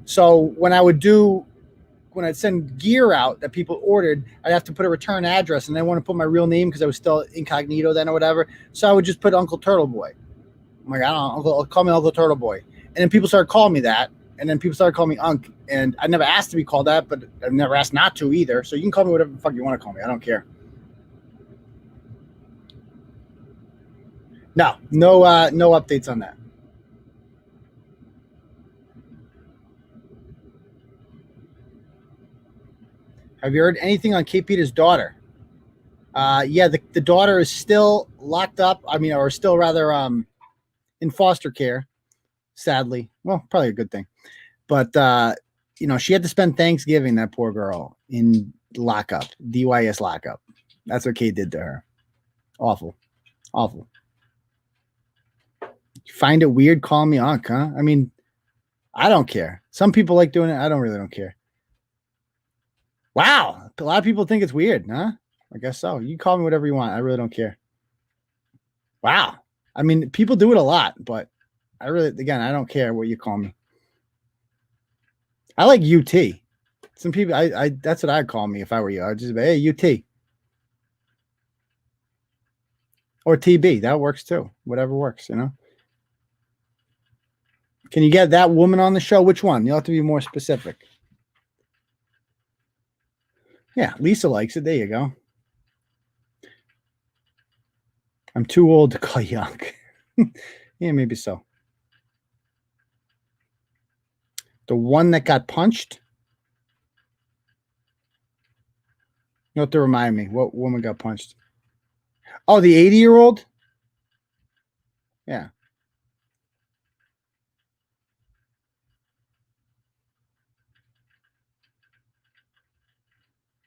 so when I'd send gear out that people ordered, I'd have to put a return address, and I want to put my real name because I was still incognito then or whatever. So I would just put Uncle Turtleboy. I'm like, I don't know, call me Uncle Turtleboy. And then people started calling me that, and then people started calling me Unc. And I never asked to be called that, but I've never asked not to either. So you can call me whatever the fuck you want to call me. I don't care. No updates on that. Have you heard anything on Kate Peter's daughter? Yeah, the daughter is still locked up. I mean, or still rather in foster care, sadly. Well, probably a good thing. But, she had to spend Thanksgiving, that poor girl, in lockup, DYS lockup. That's what Kate did to her. Awful. Awful. You find it weird calling me Unc, huh? I mean, I don't care. Some people like doing it. I don't care. Wow. A lot of people think it's weird, huh? I guess so. You call me whatever you want. I really don't care. Wow. I mean, people do it a lot, but I don't care what you call me. I like UT. Some people, that's what I'd call me if I were you. I'd just be, hey, UT. Or TB. That works too. Whatever works, Can you get that woman on the show? Which one? You'll have to be more specific. Yeah, Lisa likes it. There you go. I'm too old to call you Unc. Yeah, maybe so. The one that got punched? You have to remind me. What woman got punched? Oh, the 80-year-old? Yeah.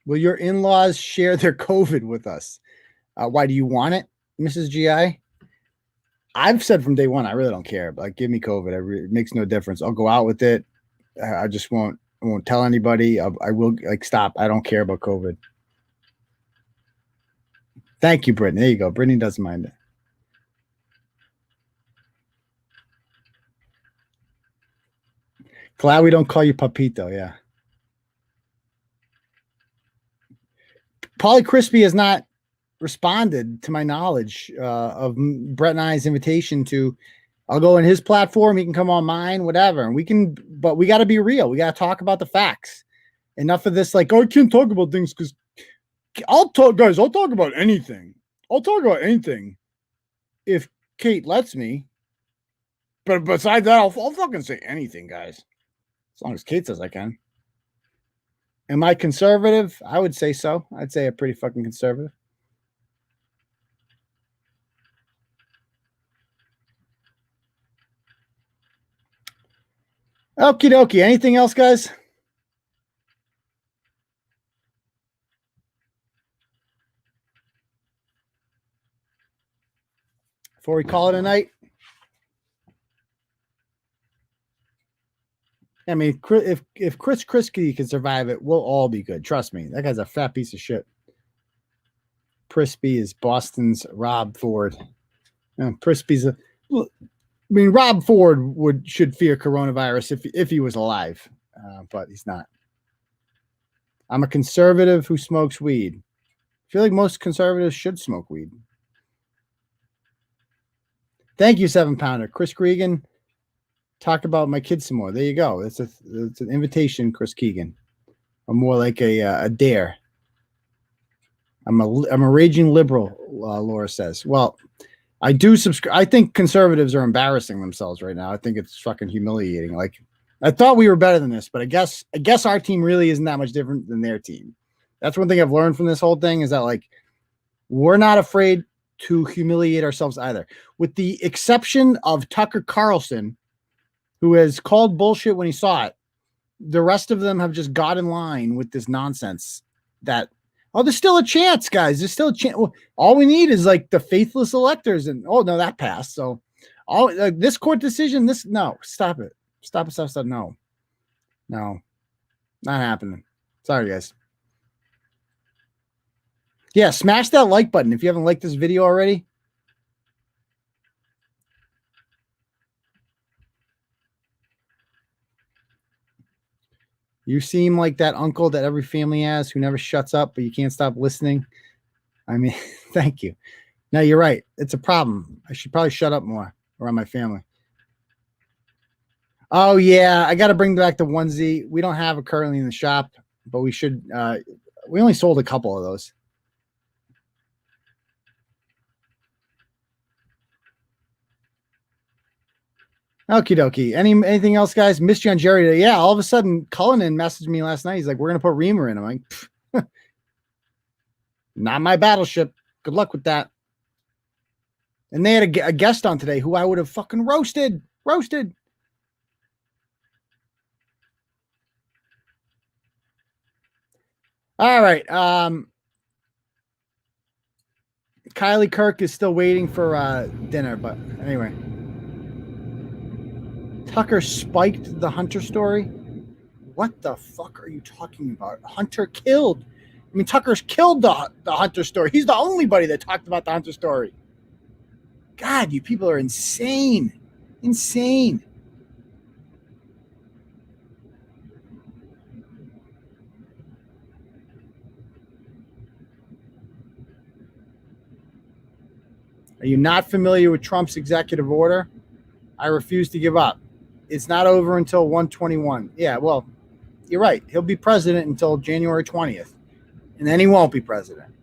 Will your in-laws share their COVID with us? Why do you want it, Mrs. GI? I've said from day one, I really don't care. Like, give me COVID. It makes no difference. I'll go out with it. I just won't. I won't tell anybody. I will stop. I don't care about COVID. Thank you, Brittany. There you go. Brittany doesn't mind it. Glad we don't call you Papito. Yeah. Pauly Crispy has not responded, to my knowledge, of Brett and I's invitation to. I'll go on his platform. He can come on mine, whatever. And but we got to be real. We got to talk about the facts. Enough of this, I can't talk about things because I'll talk about anything. I'll talk about anything if Kate lets me. But besides that, I'll fucking say anything, guys. As long as Kate says I can. Am I conservative? I would say so. I'd say I'm pretty fucking conservative. Okie dokie. Anything else, guys? Before we call it a night? I mean, if Chris Crispy can survive it, we'll all be good. Trust me. That guy's a fat piece of shit. Prisby is Boston's Rob Ford. Prisby's Rob Ford should fear coronavirus if he was alive, but he's not. I'm a conservative who smokes weed. I feel like most conservatives should smoke weed. Thank you, 7-pounder. Chris Cregan, talk about my kids some more. There you go. It's an invitation, Chris Keegan. I'm more like a dare. I'm a raging liberal, Laura says. Well, I do subscribe. I think conservatives are embarrassing themselves right now. I think it's fucking humiliating. I thought we were better than this, but I guess our team really isn't that much different than their team. That's one thing I've learned from this whole thing is that we're not afraid to humiliate ourselves either, with the exception of Tucker Carlson, who has called bullshit when he saw it. The rest of them have just got in line with this nonsense that, there's still a chance, guys. There's still a chance. All we need is the faithless electors. And no, that passed. So this court decision, no, stop it. Stop. No, not happening. Sorry, guys. Yeah, smash that like button if you haven't liked this video already. You seem like that uncle that every family has who never shuts up, but you can't stop listening. I mean, thank you. No, you're right. It's a problem. I should probably shut up more around my family. Oh, yeah. I got to bring back the onesie. We don't have it currently in the shop, but we should. We only sold a couple of those. Okie dokie. Anything else, guys? Missed you on Gerry today. Yeah, all of a sudden, Cullinan messaged me last night. He's like, we're going to put Reamer in. I'm like, not my battleship. Good luck with that. And they had a guest on today who I would have fucking roasted. All right. Kylie Kirk is still waiting for dinner, but anyway. Tucker spiked the Hunter story. What the fuck are you talking about? Hunter killed. I mean, Tucker's killed the Hunter story. He's the only buddy that talked about the Hunter story. God, you people are insane. Insane. Are you not familiar with Trump's executive order? I refuse to give up. It's not over until 1/21. Yeah, well, you're right. He'll be president until January 20th, and then he won't be president.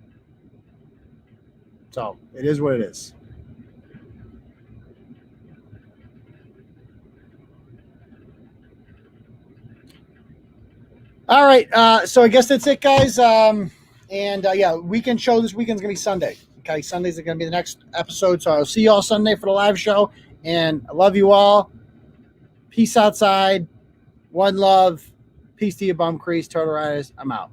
So it is what it is. All right. So I guess that's it, guys. Yeah, weekend show this weekend's going to be Sunday. Okay, Sundays are going to be the next episode. So I'll see you all Sunday for the live show. And I love you all. Peace outside. One love. Peace to you, bum crease, turtle riders. I'm out.